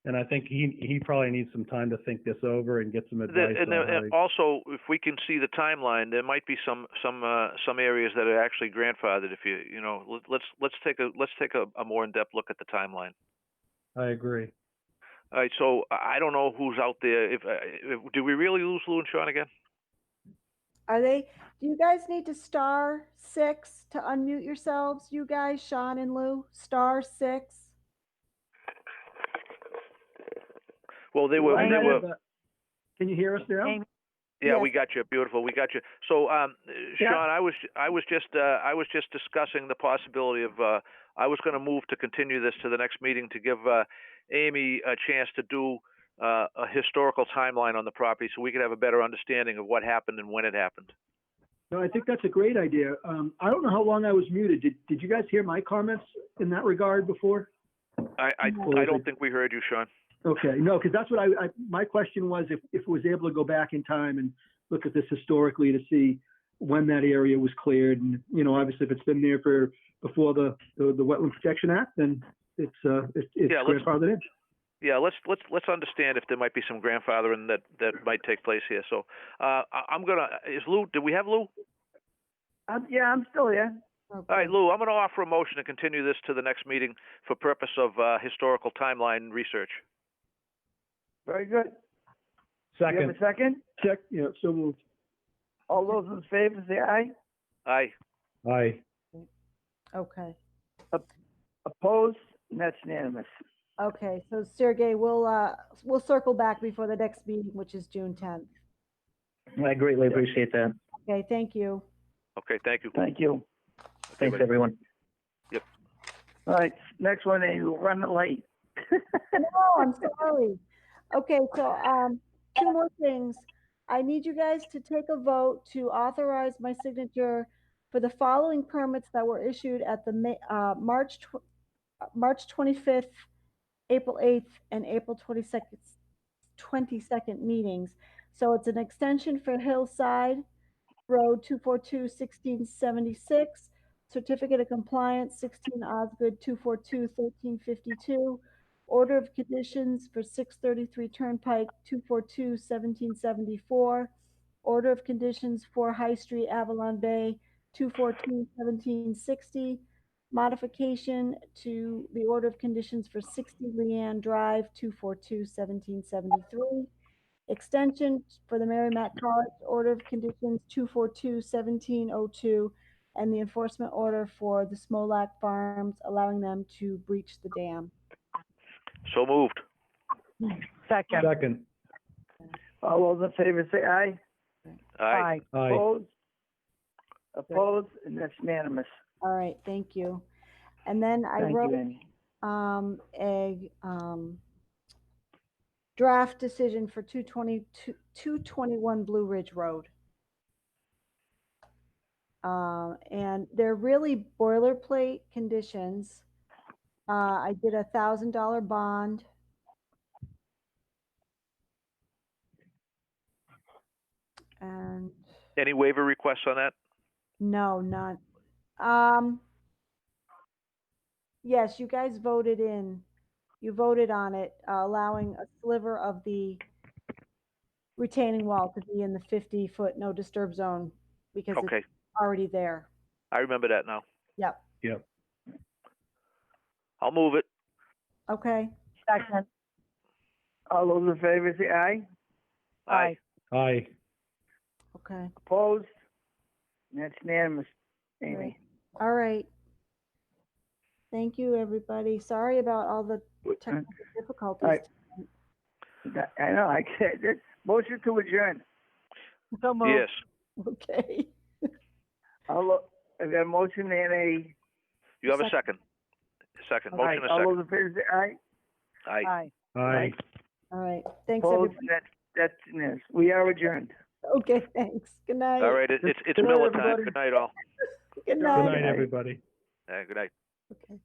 And I think he probably needs some time to think this over and get some advice. And also, if we can see the timeline, there might be some areas that are actually grandfathered. If let's take a more in-depth look at the timeline. I agree. All right, so I don't know who's out there. Do we really lose Lou and Sean again? Are they? Do you guys need to *6 to unmute yourselves? You guys, Sean and Lou, *6. Well, they were. Can you hear us now? Yeah, yes. We got you. Beautiful, we got you. So, Sean, I was just discussing the possibility of I was going to move to continue this to the next meeting to give Amy a chance to do a historical timeline on the property, so we could have a better understanding of what happened and when it happened. No, I think that's a great idea. I don't know how long I was muted. Did you guys hear my comments in that regard before? I don't think we heard you, Sean. Okay, no, because that's what my question was, if it was able to go back in time and look at this historically to see when that area was cleared, and obviously if it's been there before the Wetland Protection Act, then it's grandfathered in. Yeah, let's understand if there might be some grandfathering that might take place here. So is Lou? Did we have Lou? Yeah, I'm still here. Okay. All right, Lou, I'm going to offer a motion to continue this to the next meeting for purpose of historical timeline research. Very good. Second. You have a second? Yeah, so moved. All those in favor say aye. Aye. Aye. Okay. Opposed? And that's unanimous. Okay. So Sergey, we'll circle back before the next meeting, which is June 10th. I greatly appreciate that. Okay. Thank you. Okay. Thank you. Thank you. Thanks, buddy. everyone. Yep. All right, next one, Amy, we're running late. No, I'm sorry. Okay, so 2 more things. I need you guys to take a vote to authorize my signature for the following permits that were issued at the March 25th, April 8th, and April 22nd meetings. So it's an extension for Hillside Road 242-1676, Certificate of Compliance 16 Osgood 242-1352, Order of Conditions for 633 Turnpike 242-1774, Order of Conditions for High Street Avalon Bay 214-1760, modification to the Order of Conditions for 60 Leanne Drive 242-1773, extension for the Mary Mac College Order of Conditions 242-1702, and the enforcement order for the Smolak Farms allowing them to breach the dam. So moved. Second. All those in favor say aye. Aye. Aye. Opposed, and that's unanimous. All right, thank you. And then I Thank wrote you, Amy. a draft decision for 221 Blue Ridge Road. And they're really boilerplate conditions. I did a $1,000 bond. And Any waiver requests on that? no, none. Yes, you guys voted in you voted on it, allowing a sliver of the retaining wall to be in the 50-foot no disturb zone because Okay, it's already there. I remember that now. Yep. Yep. I'll move it. Okay. Second. All those in favor say aye. Aye. Aye. Okay. Opposed? That's unanimous, Amy. All right. Thank you, everybody. Sorry about all the technical difficulties. All right. I know, I can't, motion to adjourn. So moved. Yes. Okay. I've got a motion and a. You have a second. Second. All Motion right, a all second. those in favor say aye. Aye. Aye. Aye. All right. Thanks, Opposed? everybody. That's unanimous. We are adjourned. Okay, thanks. Good night. All right. It's Good night, Miller time. everybody. Good night, all. Good Good night. night, everybody. Good night. Okay.